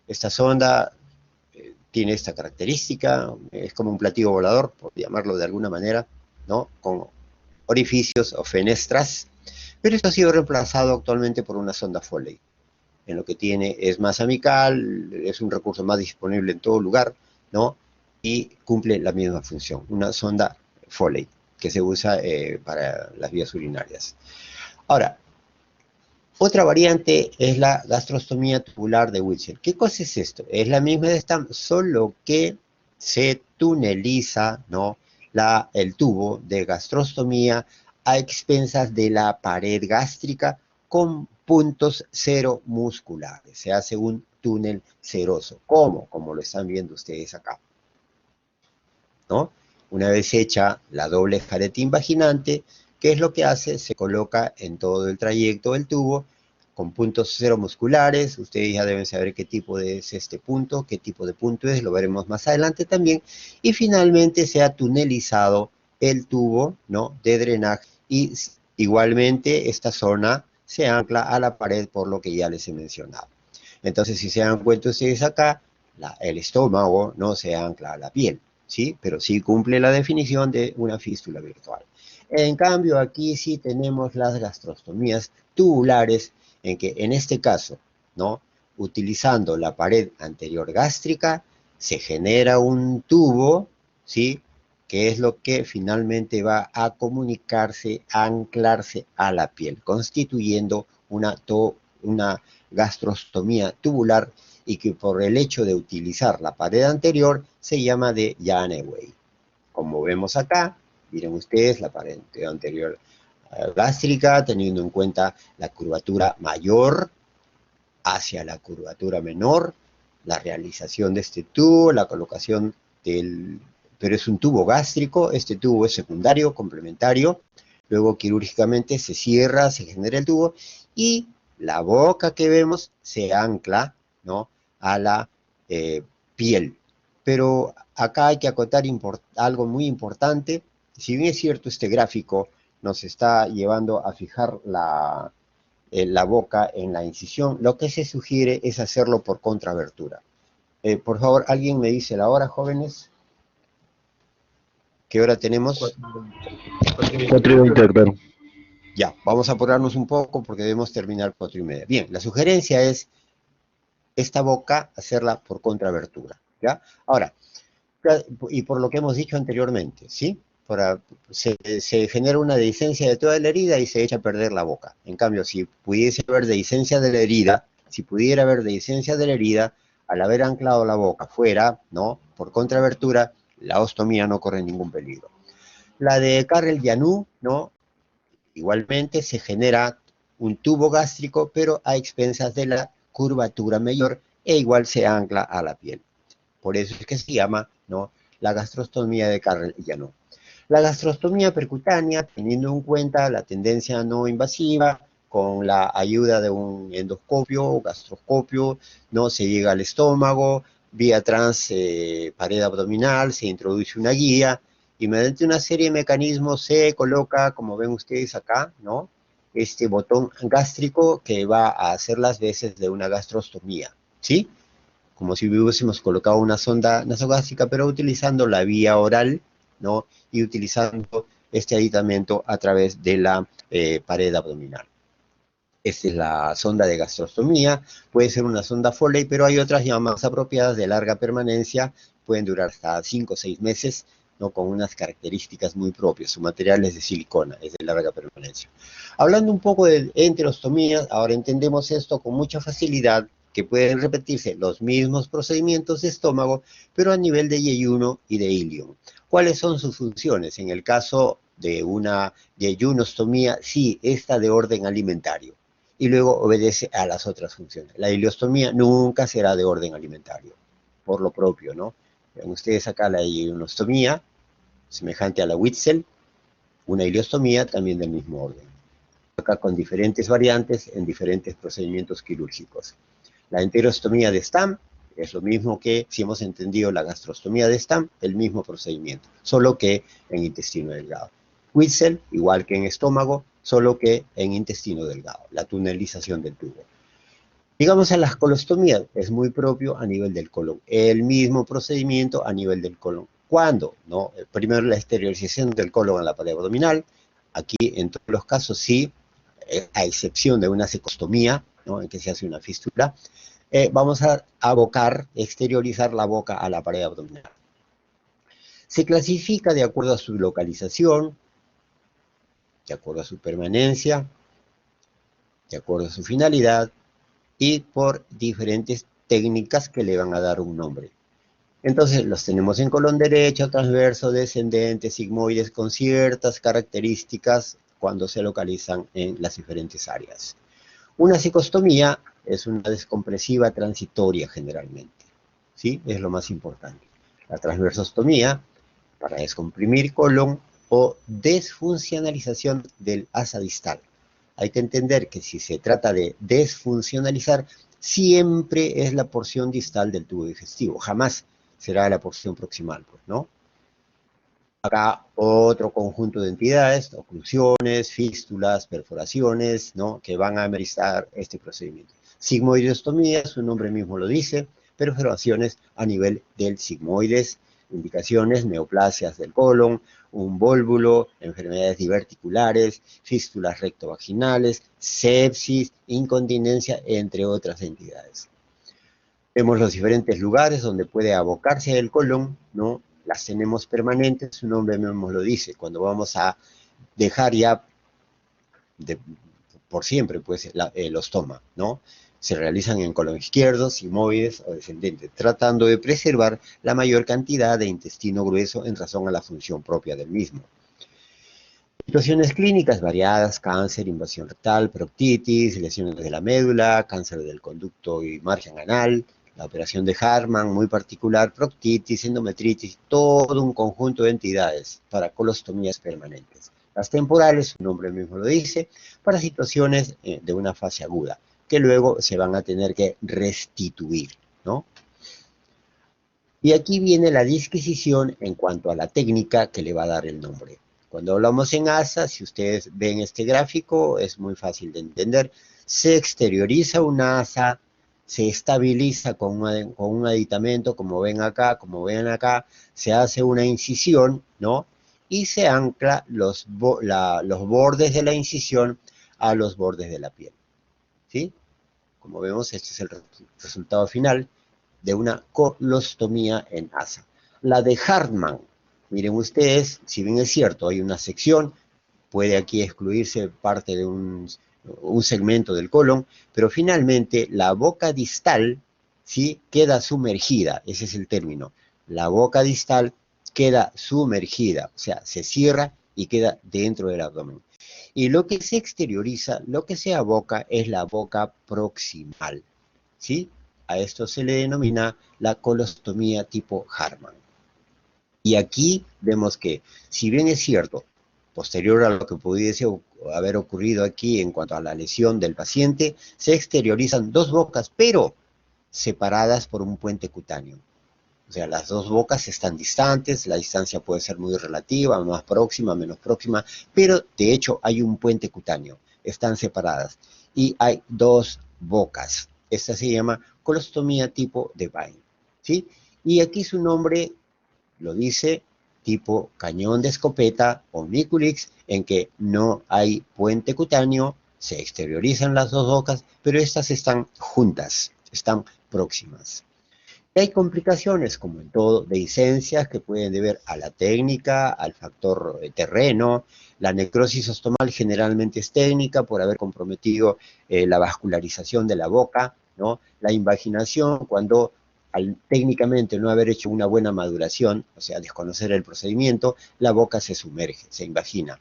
Esta sonda tiene esta característica, es como un platillo volador, por llamarlo de alguna manera, ¿no? Con orificios o fenestras, pero esto ha sido reemplazado actualmente por una sonda Foley. En lo que tiene es más amical, es un recurso más disponible en todo lugar, ¿no? Y cumple la misma función, una sonda Foley, que se usa para las vías urinarias. Ahora, otra variante es la gastrostomía tubular de Wilson. ¿Qué cosa es esto? Es la misma de esta, solo que se tuneliza, ¿no? El tubo de gastrostomía a expensas de la pared gástrica con puntos cero musculares. Se hace un túnel seroso. ¿Cómo? Como lo están viendo ustedes acá, ¿no? Una vez hecha la doble jareta invaginante, ¿qué es lo que hace? Se coloca en todo el trayecto del tubo con puntos cero musculares. Ustedes ya deben saber qué tipo es este punto, qué tipo de punto es, lo veremos más adelante también. Y finalmente se ha tunelizado el tubo, ¿no? De drenaje y igualmente esta zona se ancla a la pared por lo que ya les he mencionado. Entonces, si se dan cuenta ustedes acá, el estómago no se ancla a la piel, ¿sí? Pero sí cumple la definición de una fístula virtual. En cambio, aquí sí tenemos las gastrostomías tubulares, en que en este caso, ¿no? Utilizando la pared anterior gástrica, se genera un tubo, ¿sí? Que es lo que finalmente va a comunicarse, a anclarse a la piel, constituyendo una gastrostomía tubular, y que por el hecho de utilizar la pared anterior se llama de Janeway. Como vemos acá, miren ustedes la pared anterior gástrica, teniendo en cuenta la curvatura mayor hacia la curvatura menor, la realización de este tubo, la colocación pero es un tubo gástrico, este tubo es secundario, complementario, luego quirúrgicamente se cierra, se genera el tubo, y la boca que vemos se ancla, ¿no? A la piel. Pero acá hay que acotar algo muy importante. Si bien es cierto, este gráfico nos está llevando a fijar la boca en la incisión, lo que se sugiere es hacerlo por contrabertura. Por favor, ¿alguien me dice la hora, jóvenes? ¿Qué hora tenemos? 4:20, doctor. Ya, vamos a apurarnos un poco porque debemos terminar 4:30. Bien, la sugerencia es esta boca hacerla por contrabertura, ¿ya? Ahora, y por lo que hemos dicho anteriormente, ¿sí? Se genera una dehiscencia de toda la herida y se echa a perder la boca. En cambio, si pudiese haber dehiscencia de la herida, al haber anclado la boca fuera, ¿no? Por contrabertura, la ostomía no corre ningún peligro. La de Carrel-Janot, ¿no? Igualmente se genera un tubo gástrico, pero a expensas de la curvatura mayor, e igual se ancla a la piel. Por eso es que se llama, ¿no?, la gastrostomía de Carrel-Janot. La gastrostomía percutánea, teniendo en cuenta la tendencia no invasiva, con la ayuda de un endoscopio o gastroscopio, ¿no?, se llega al estómago, vía pared abdominal, se introduce una guía, y mediante una serie de mecanismos se coloca, como ven ustedes acá, ¿no?, este botón gástrico que va a hacer las veces de una gastrostomía, ¿sí? Como si hubiésemos colocado una sonda nasogástrica, pero utilizando la vía oral, ¿no?, y utilizando este aditamento a través de la pared abdominal. Esta es la sonda de gastrostomía, puede ser una sonda Foley, pero hay otras ya más apropiadas de larga permanencia, pueden durar hasta 5 o 6 meses, ¿no?, con unas características muy propias. Su material es de silicona, es de larga permanencia. Hablando un poco de enterostomías, ahora entendemos esto con mucha facilidad, que pueden repetirse los mismos procedimientos de estómago, pero a nivel de yeyuno y de ilion. ¿Cuáles son sus funciones? En el caso de una yeyunostomía, sí, esta de orden alimentario, y luego obedece a las otras funciones. La ileostomía nunca será de orden alimentario, por lo propio, ¿no? Vean ustedes acá la yeyunostomía, semejante a la Witzel, una ileostomía también del mismo orden. Acá con diferentes variantes en diferentes procedimientos quirúrgicos. La enterostomía de Stamm es lo mismo que, si hemos entendido la gastrostomía de Stamm, el mismo procedimiento, solo que en intestino delgado. Witzel, igual que en estómago, solo que en intestino delgado, la tunelización del tubo. Digamos a las colostomías, es muy propio a nivel del colon, el mismo procedimiento a nivel del colon. ¿Cuándo? ¿No? Primero la exteriorización del colon a la pared abdominal, aquí en todos los casos sí, a excepción de una cecostomía, ¿no?, en que se hace una fístula, vamos a abocar, exteriorizar la boca a la pared abdominal. Se clasifica de acuerdo a su localización, de acuerdo a su permanencia, de acuerdo a su finalidad, y por diferentes técnicas que le van a dar un nombre. Entonces los tenemos en colon derecho, transverso, descendente, sigmoides, con ciertas características cuando se localizan en las diferentes áreas. Una cecostomía es una descompresiva transitoria generalmente, ¿sí? Es lo más importante. La transversostomía, para descomprimir colon, o desfuncionalización del asa distal. Hay que entender que si se trata de desfuncionalizar, siempre es la porción distal del tubo digestivo, jamás será la porción proximal, pues, ¿no? Acá otro conjunto de entidades, oclusiones, fístulas, perforaciones, ¿no?, que van a amerizar este procedimiento. Sigmoidostomía, su nombre mismo lo dice, perforaciones a nivel del sigmoides, indicaciones, neoplasias del colon, un vólvulo, enfermedades diverticulares, fístulas rectovaginales, sepsis, incontinencia, entre otras entidades. Vemos los diferentes lugares donde puede abocarse el colon, ¿no? Las tenemos permanentes, su nombre mismo lo dice, cuando vamos a dejar ya por siempre, pues, el ostoma, ¿no? Se realizan en colon izquierdo, sigmoides o descendente, tratando de preservar la mayor cantidad de intestino grueso en razón a la función propia del mismo. Situaciones clínicas variadas: cáncer, invasión rectal, proctitis, lesiones de la médula, cáncer del conducto y margen anal, la operación de Hartmann, muy particular, proctitis, endometritis, todo un conjunto de entidades para colostomías permanentes. Las temporales, su nombre mismo lo dice, para situaciones de una fase aguda, que luego se van a tener que restituir, ¿no? Y aquí viene la disquisición en cuanto a la técnica que le va a dar el nombre. Cuando hablamos en asa, si ustedes ven este gráfico, es muy fácil de entender. Se exterioriza una asa, se estabiliza con un aditamento, como ven acá, se hace una incisión, ¿no? Y se ancla los bordes de la incisión a los bordes de la piel, ¿sí? Como vemos, este es el resultado final de una colostomía en asa. La de Hartmann, miren ustedes, si bien es cierto, hay una sección, puede aquí excluirse parte de un segmento del colon, pero finalmente la boca distal, ¿sí?, queda sumergida, ese es el término. La boca distal queda sumergida, o sea, se cierra y queda dentro del abdomen. Y lo que se exterioriza, lo que se aboca es la boca proximal, ¿sí? A esto se le denomina la colostomía tipo Hartmann. Y aquí vemos que, si bien es cierto, posterior a lo que pudiese haber ocurrido aquí en cuanto a la lesión del paciente, se exteriorizan dos bocas, pero separadas por un puente cutáneo. O sea, las dos bocas están distantes, la distancia puede ser muy relativa, más próxima, menos próxima, pero de hecho hay un puente cutáneo, están separadas. Y hay dos bocas. Esta se llama colostomía tipo Devine, ¿sí? Y aquí su nombre lo dice, tipo cañón de escopeta o Mikulicz, en que no hay puente cutáneo, se exteriorizan las dos bocas, pero estas están juntas, están próximas. Hay complicaciones, como en todo, de dehiscencias que pueden deber a la técnica, al factor terreno. La necrosis ostomal generalmente es técnica por haber comprometido la vascularización de la boca, ¿no? La invaginación, cuando al técnicamente no haber hecho una buena maduración, o sea, desconocer el procedimiento, la boca se sumerge, se invagina.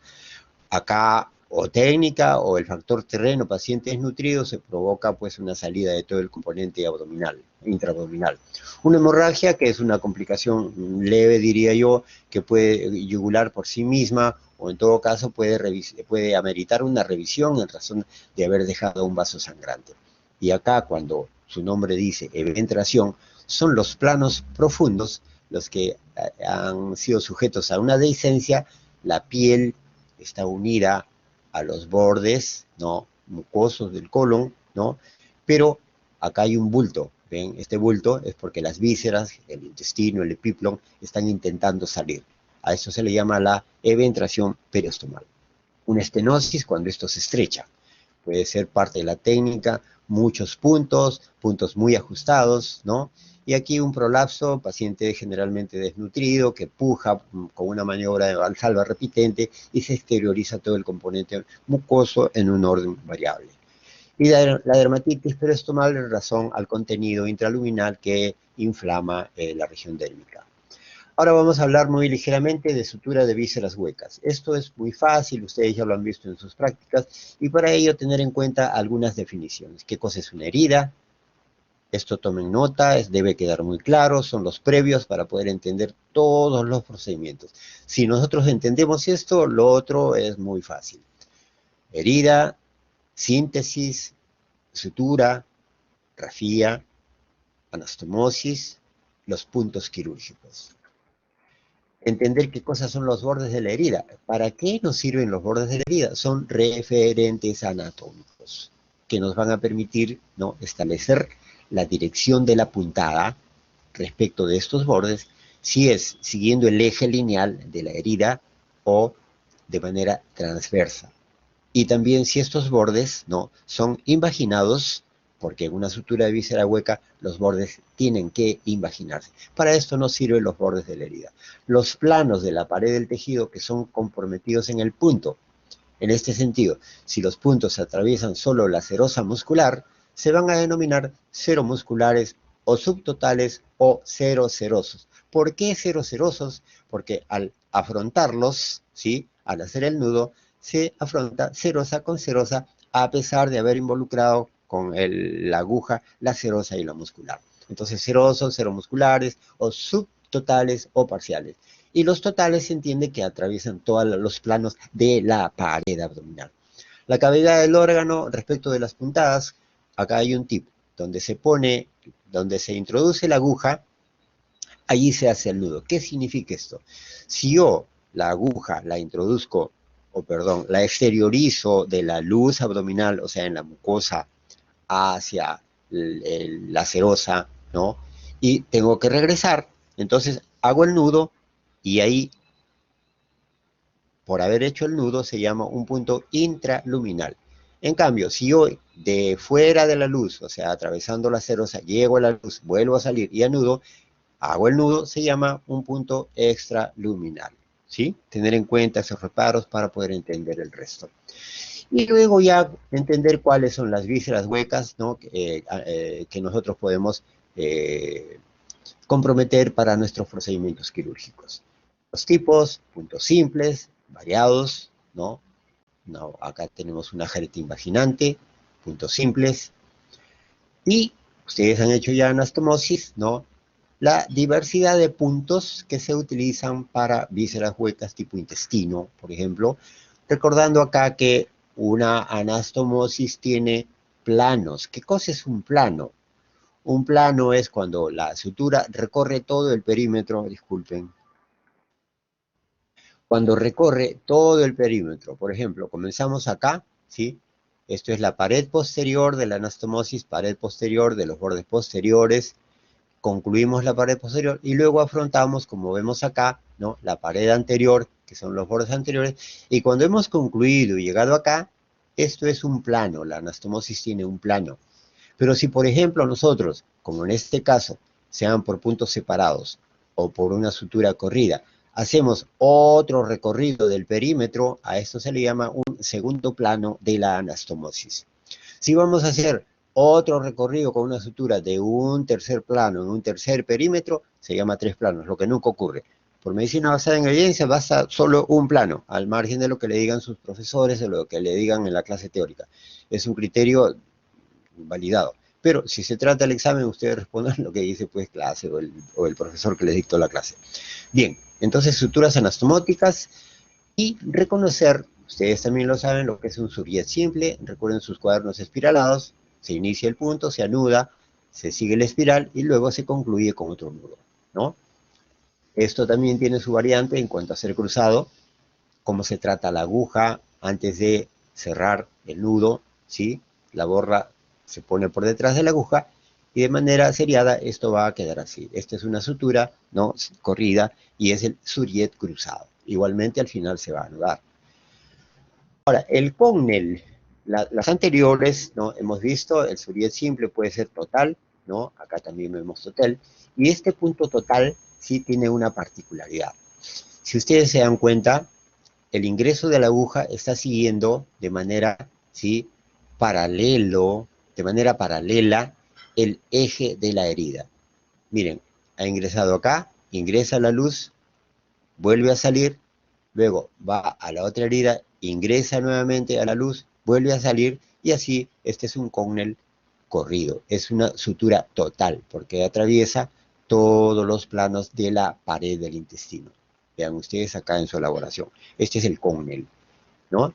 Acá o técnica o el factor terreno, paciente desnutrido, se provoca pues una salida de todo el componente abdominal, intraabdominal. Una hemorragia que es una complicación leve, diría yo, que puede yugular por sí misma o en todo caso puede ameritar una revisión en razón de haber dejado un vaso sangrante. Y acá cuando su nombre dice eventración, son los planos profundos los que han sido sujetos a una dehiscencia, la piel está unida a los bordes, ¿no?, mucosos del colon, ¿no? Pero acá hay un bulto, ¿ven? Este bulto es porque las vísceras, el intestino, el epiplon, están intentando salir. A eso se le llama la eventración periostomal. Una estenosis cuando esto se estrecha. Puede ser parte de la técnica, muchos puntos muy ajustados, ¿no? Y aquí un prolapso, paciente generalmente desnutrido, que puja con una maniobra de valsalva repitente y se exterioriza todo el componente mucoso en un orden variable. Y la dermatitis periostomal en razón al contenido intraluminal que inflama la región dérmica. Ahora vamos a hablar muy ligeramente de sutura de vísceras huecas. Esto es muy fácil, ustedes ya lo han visto en sus prácticas, y para ello tener en cuenta algunas definiciones. ¿Qué cosa es una herida? Esto tomen nota, debe quedar muy claro, son los previos para poder entender todos los procedimientos. Si nosotros entendemos esto, lo otro es muy fácil. Herida, síntesis, sutura, grafía, anastomosis, los puntos quirúrgicos. Entender qué cosas son los bordes de la herida. ¿Para qué nos sirven los bordes de la herida? Son referentes anatómicos que nos van a permitir, ¿no?, establecer la dirección de la puntada respecto de estos bordes, si es siguiendo el eje lineal de la herida o de manera transversa. Y también si estos bordes, ¿no?, son invaginados, porque en una sutura de víscera hueca los bordes tienen que invaginarse. Para esto nos sirven los bordes de la herida. Los planos de la pared del tejido que son comprometidos en el punto. En este sentido, si los puntos atraviesan solo la serosa muscular, se van a denominar seromusculares o subtotales o seroserosos. ¿Por qué seroserosos? Porque al afrontarlos, ¿sí?, al hacer el nudo, se afronta serosa con serosa a pesar de haber involucrado con la aguja la serosa y la muscular. Entonces, serosos, seromusculares o subtotales o parciales. Y los totales se entiende que atraviesan todos los planos de la pared abdominal. La cavidad del órgano respecto de las puntadas, acá hay un tip, donde se introduce la aguja, allí se hace el nudo. ¿Qué significa esto? Si yo la aguja la introduzco, la exteriorizo de la luz abdominal, o sea, en la mucosa, hacia la serosa, ¿no?, y tengo que regresar, entonces hago el nudo y ahí, por haber hecho el nudo, se llama un punto intraluminal. En cambio, si yo de fuera de la luz, o sea, atravesando la serosa, llego a la luz, vuelvo a salir y anudo, hago el nudo, se llama un punto extraluminal, ¿sí? Tener en cuenta esos reparos para poder entender el resto. Y luego ya entender cuáles son las vísceras huecas, ¿no?, que nosotros podemos comprometer para nuestros procedimientos quirúrgicos. Los tipos, puntos simples, variados, ¿no? No, acá tenemos una jeringa invaginante, puntos simples. Y ustedes han hecho ya anastomosis, ¿no? La diversidad de puntos que se utilizan para vísceras huecas tipo intestino, por ejemplo. Recordando acá que una anastomosis tiene planos. ¿Qué cosa es un plano? Un plano es cuando la sutura recorre todo el perímetro, disculpen. Cuando recorre todo el perímetro, por ejemplo, comenzamos acá, ¿sí? Esto es la pared posterior de la anastomosis, pared posterior de los bordes posteriores. Concluimos la pared posterior y luego afrontamos, como vemos acá, ¿no? La pared anterior, que son los bordes anteriores. Y cuando hemos concluido y llegado acá, esto es un plano, la anastomosis tiene un plano. Pero si, por ejemplo, nosotros, como en este caso, sean por puntos separados o por una sutura corrida, hacemos otro recorrido del perímetro, a esto se le llama un segundo plano de la anastomosis. Si vamos a hacer otro recorrido con una sutura de un tercer plano en un tercer perímetro, se llama tres planos, lo que nunca ocurre. Por medicina basada en evidencia basta solo un plano, al margen de lo que le digan sus profesores o lo que le digan en la clase teórica. Es un criterio validado. Pero si se trata del examen, ustedes respondan lo que dice pues clase o el profesor que les dictó la clase. Bien, entonces suturas anastomóticas y reconocer, ustedes también lo saben, lo que es un Surriet simple. Recuerden sus cuadernos espiralados, se inicia el punto, se anuda, se sigue la espiral y luego se concluye con otro nudo, ¿no? Esto también tiene su variante en cuanto a ser cruzado, cómo se trata la aguja antes de cerrar el nudo, ¿sí? La borra se pone por detrás de la aguja y de manera seriada esto va a quedar así. Esta es una sutura, ¿no? Corrida y es el Surriet cruzado. Igualmente al final se va a anudar. Ahora, el Connell, las anteriores, ¿no? Hemos visto, el Surriet simple puede ser total, ¿no? Acá también vemos total. Y este punto total sí tiene una particularidad. Si ustedes se dan cuenta, el ingreso de la aguja está siguiendo de manera, ¿sí? De manera paralela, el eje de la herida. Miren, ha ingresado acá, ingresa la luz, vuelve a salir, luego va a la otra herida, ingresa nuevamente a la luz, vuelve a salir, y así este es un Connell corrido. Es una sutura total, porque atraviesa todos los planos de la pared del intestino. Vean ustedes acá en su elaboración. Este es el Connell, ¿no?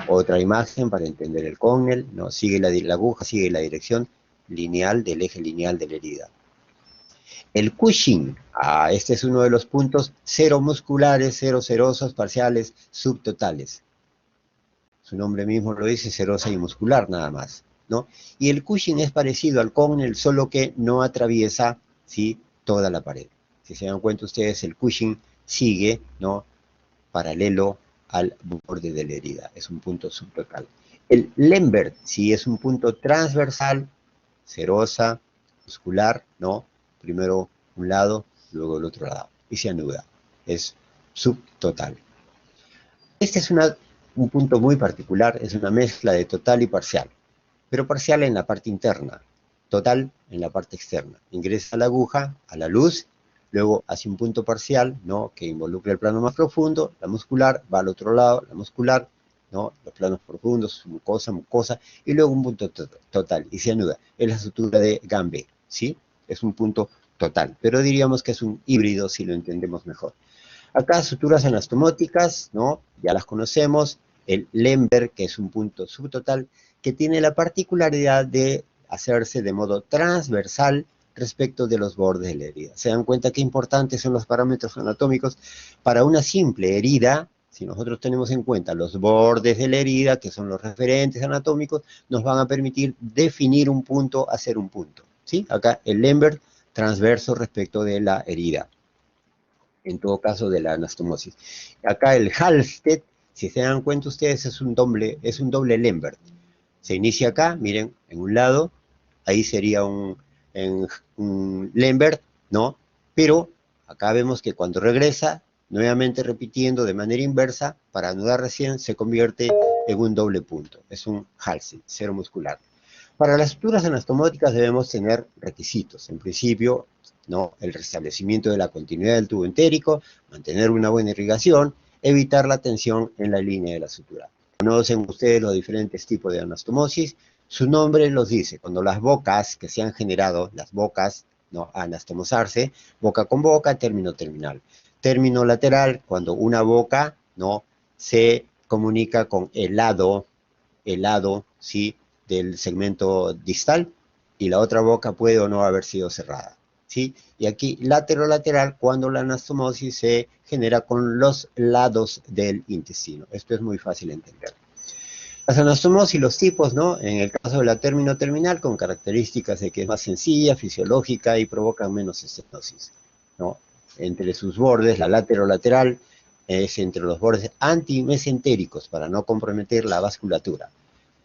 Otra imagen para entender el Connell, ¿no? Sigue la aguja, sigue la dirección lineal del eje lineal de la herida. El Cushing, este es uno de los puntos seromusculares, serosos, parciales, subtotales. Su nombre mismo lo dice, serosa y muscular nada más, ¿no? Y el Cushing es parecido al Connell, solo que no atraviesa, ¿sí? Toda la pared. Si se dan cuenta ustedes, el Cushing sigue, ¿no? Paralelo al borde de la herida, es un punto subtotal. El Lembert, sí, es un punto transversal, serosa, muscular, ¿no? Primero un lado, luego el otro lado, y se anuda, es subtotal. Este es un punto muy particular, es una mezcla de total y parcial, pero parcial en la parte interna, total en la parte externa. Ingresa la aguja a la luz, luego hace un punto parcial, ¿no? Que involucra el plano más profundo, la muscular, va al otro lado, la muscular, ¿no? Los planos profundos, mucosa, y luego un punto total, y se anuda. Es la sutura de Gambe, ¿sí? Es un punto total, pero diríamos que es un híbrido si lo entendemos mejor. Acá suturas anastomóticas, ¿no? Ya las conocemos. El Lembert, que es un punto subtotal, que tiene la particularidad de hacerse de modo transversal respecto de los bordes de la herida. Se dan cuenta qué importantes son los parámetros anatómicos para una simple herida. Si nosotros tenemos en cuenta los bordes de la herida, que son los referentes anatómicos, nos van a permitir definir un punto, hacer un punto, ¿sí? Acá el Lembert transverso respecto de la herida, en todo caso de la anastomosis. Acá el Halsted, si se dan cuenta ustedes, es un doble Lembert. Se inicia acá, miren, en un lado, ahí sería un Lembert, ¿no? Pero acá vemos que cuando regresa, nuevamente repitiendo de manera inversa, para anudar recién, se convierte en un doble punto. Es un Halsted, seromuscular. Para las suturas anastomóticas debemos tener requisitos. En principio, ¿no? El restablecimiento de la continuidad del tubo entérico, mantener una buena irrigación, evitar la tensión en la línea de la sutura. Conocen ustedes los diferentes tipos de anastomosis, su nombre los dice, cuando las bocas que se han generado, las bocas, ¿no? Anastomosarse, boca con boca, término terminal. Término lateral, cuando una boca, ¿no? Se comunica con el lado, ¿sí? Del segmento distal, y la otra boca puede o no haber sido cerrada, ¿sí? Y aquí lateral, cuando la anastomosis se genera con los lados del intestino. Esto es muy fácil de entender. Las anastomosis, los tipos, ¿no? En el caso de la término terminal, con características de que es más sencilla, fisiológica y provoca menos estenosis, ¿no? Entre sus bordes, la lateral es entre los bordes antimesentéricos para no comprometer la vasculatura.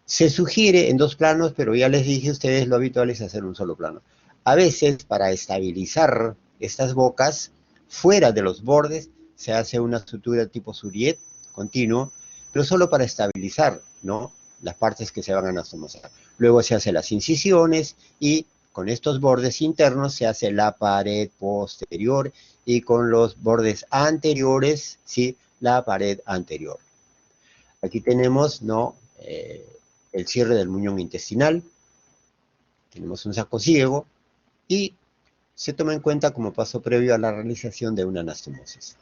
Se sugiere en dos planos, pero ya les dije a ustedes, lo habitual es hacer un solo plano. A veces, para estabilizar estas bocas, fuera de los bordes, se hace una sutura tipo Suriet, continuo, pero solo para estabilizar, ¿no? Las partes que se van a anastomosar. Luego se hacen las incisiones y con estos bordes internos se hace la pared posterior y con los bordes anteriores, ¿sí? La pared anterior. Aquí tenemos, ¿no? El cierre del muñón intestinal, tenemos un saco ciego y se toma en cuenta como paso previo a la realización de una anastomosis.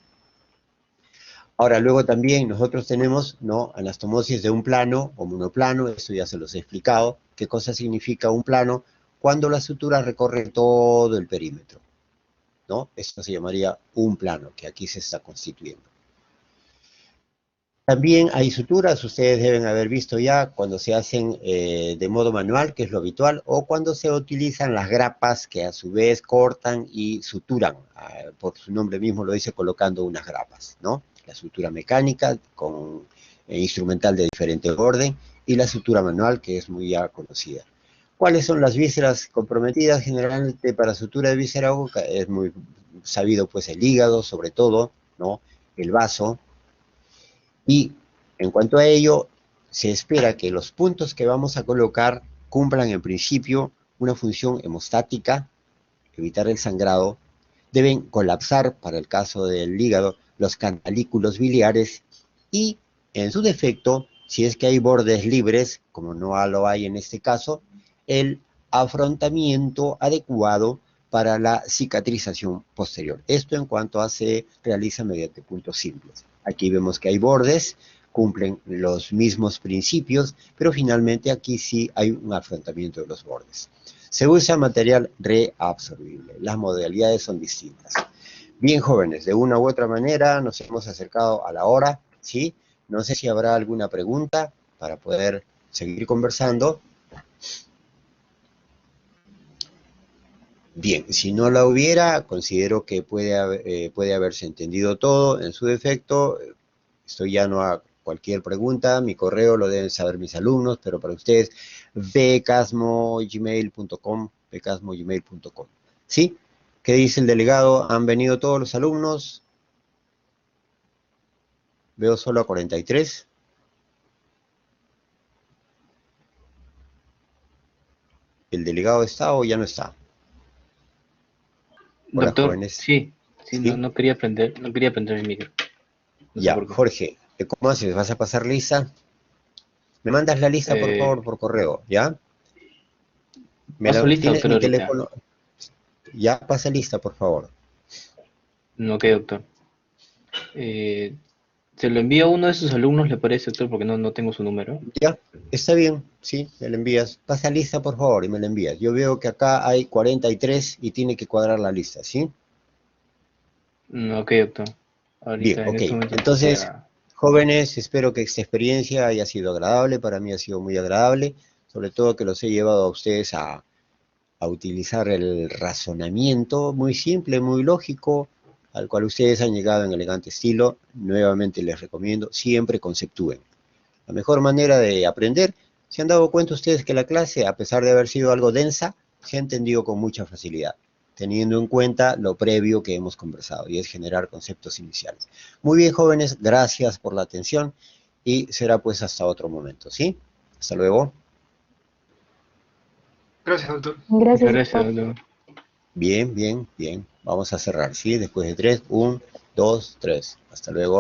Ahora, luego también nosotros tenemos, ¿no? Anastomosis de un plano o monoplano, esto ya se los he explicado. ¿Qué cosa significa un plano? Cuando la sutura recorre todo el perímetro, ¿no? Esto se llamaría un plano, que aquí se está constituyendo. También hay suturas, ustedes deben haber visto ya, cuando se hacen de modo manual, que es lo habitual, o cuando se utilizan las grapas, que a su vez cortan y suturan, por su nombre mismo lo dice, colocando unas grapas, ¿no? La sutura mecánica con instrumental de diferente orden y la sutura manual, que es muy ya conocida. ¿Cuáles son las vísceras comprometidas generalmente para sutura de víscera ósea? Es muy sabido, pues, el hígado, sobre todo, ¿no? El vaso. Y en cuanto a ello, se espera que los puntos que vamos a colocar cumplan en principio una función hemostática, evitar el sangrado, deben colapsar, para el caso del hígado, los canalículos biliares y, en su defecto, si es que hay bordes libres, como no lo hay en este caso, el afrontamiento adecuado para la cicatrización posterior. Esto en cuanto a se realiza mediante puntos simples. Aquí vemos que hay bordes, cumplen los mismos principios, pero finalmente aquí sí hay un afrontamiento de los bordes. Se usa material reabsorbible. Las modalidades son distintas. Bien, jóvenes, de una u otra manera nos hemos acercado a la hora, ¿sí? No sé si habrá alguna pregunta para poder seguir conversando. Bien, si no la hubiera, considero que puede haberse entendido todo. En su defecto, estoy llano a cualquier pregunta. Mi correo lo deben saber mis alumnos, pero para ustedes, becasmo@gmail.com, becasmo@gmail.com. ¿Sí? ¿Qué dice el delegado? ¿Han venido todos los alumnos? Veo solo a 43. ¿El delegado está o ya no está? Hola, Doctor, jóvenes. sí, ¿Sí? no quería prender el micro. No sé Ya, por qué. Jorge, ¿cómo haces? ¿Vas a pasar lista? Me mandas la lista, por favor, por correo, ¿ya? Paso lista, ¿Tienes doctor, mi ahorita. teléfono? Ya, pasa lista, por favor. No, ok, doctor. Se lo envío a uno de sus alumnos, ¿le parece, doctor? Porque no tengo su número. Ya, está bien, sí, me la envías. Pasa lista, por favor, y me la envías. Yo veo que acá hay 43 y tiene que cuadrar la lista, ¿sí? Ok, doctor. Bien, Ahorita en ok. este momento Entonces, jóvenes, espero que esta experiencia haya sido agradable. Para mí ha sido muy agradable. Sobre todo que los he llevado a ustedes a utilizar el razonamiento muy simple, muy lógico, al cual ustedes han llegado en elegante estilo. Nuevamente les recomiendo, siempre conceptúen. La mejor manera de aprender, ¿se han dado cuenta ustedes que la clase, a pesar de haber sido algo densa, se ha entendido con mucha facilidad, teniendo en cuenta lo previo que hemos conversado, y es generar conceptos iniciales? Muy bien, jóvenes, gracias por la atención, y será pues hasta otro momento, ¿sí? Hasta luego. Gracias, doctor. Gracias, doctor. Bien, bien, bien. Vamos a cerrar, ¿sí? Después de 3, 1, 2, 3. Hasta luego.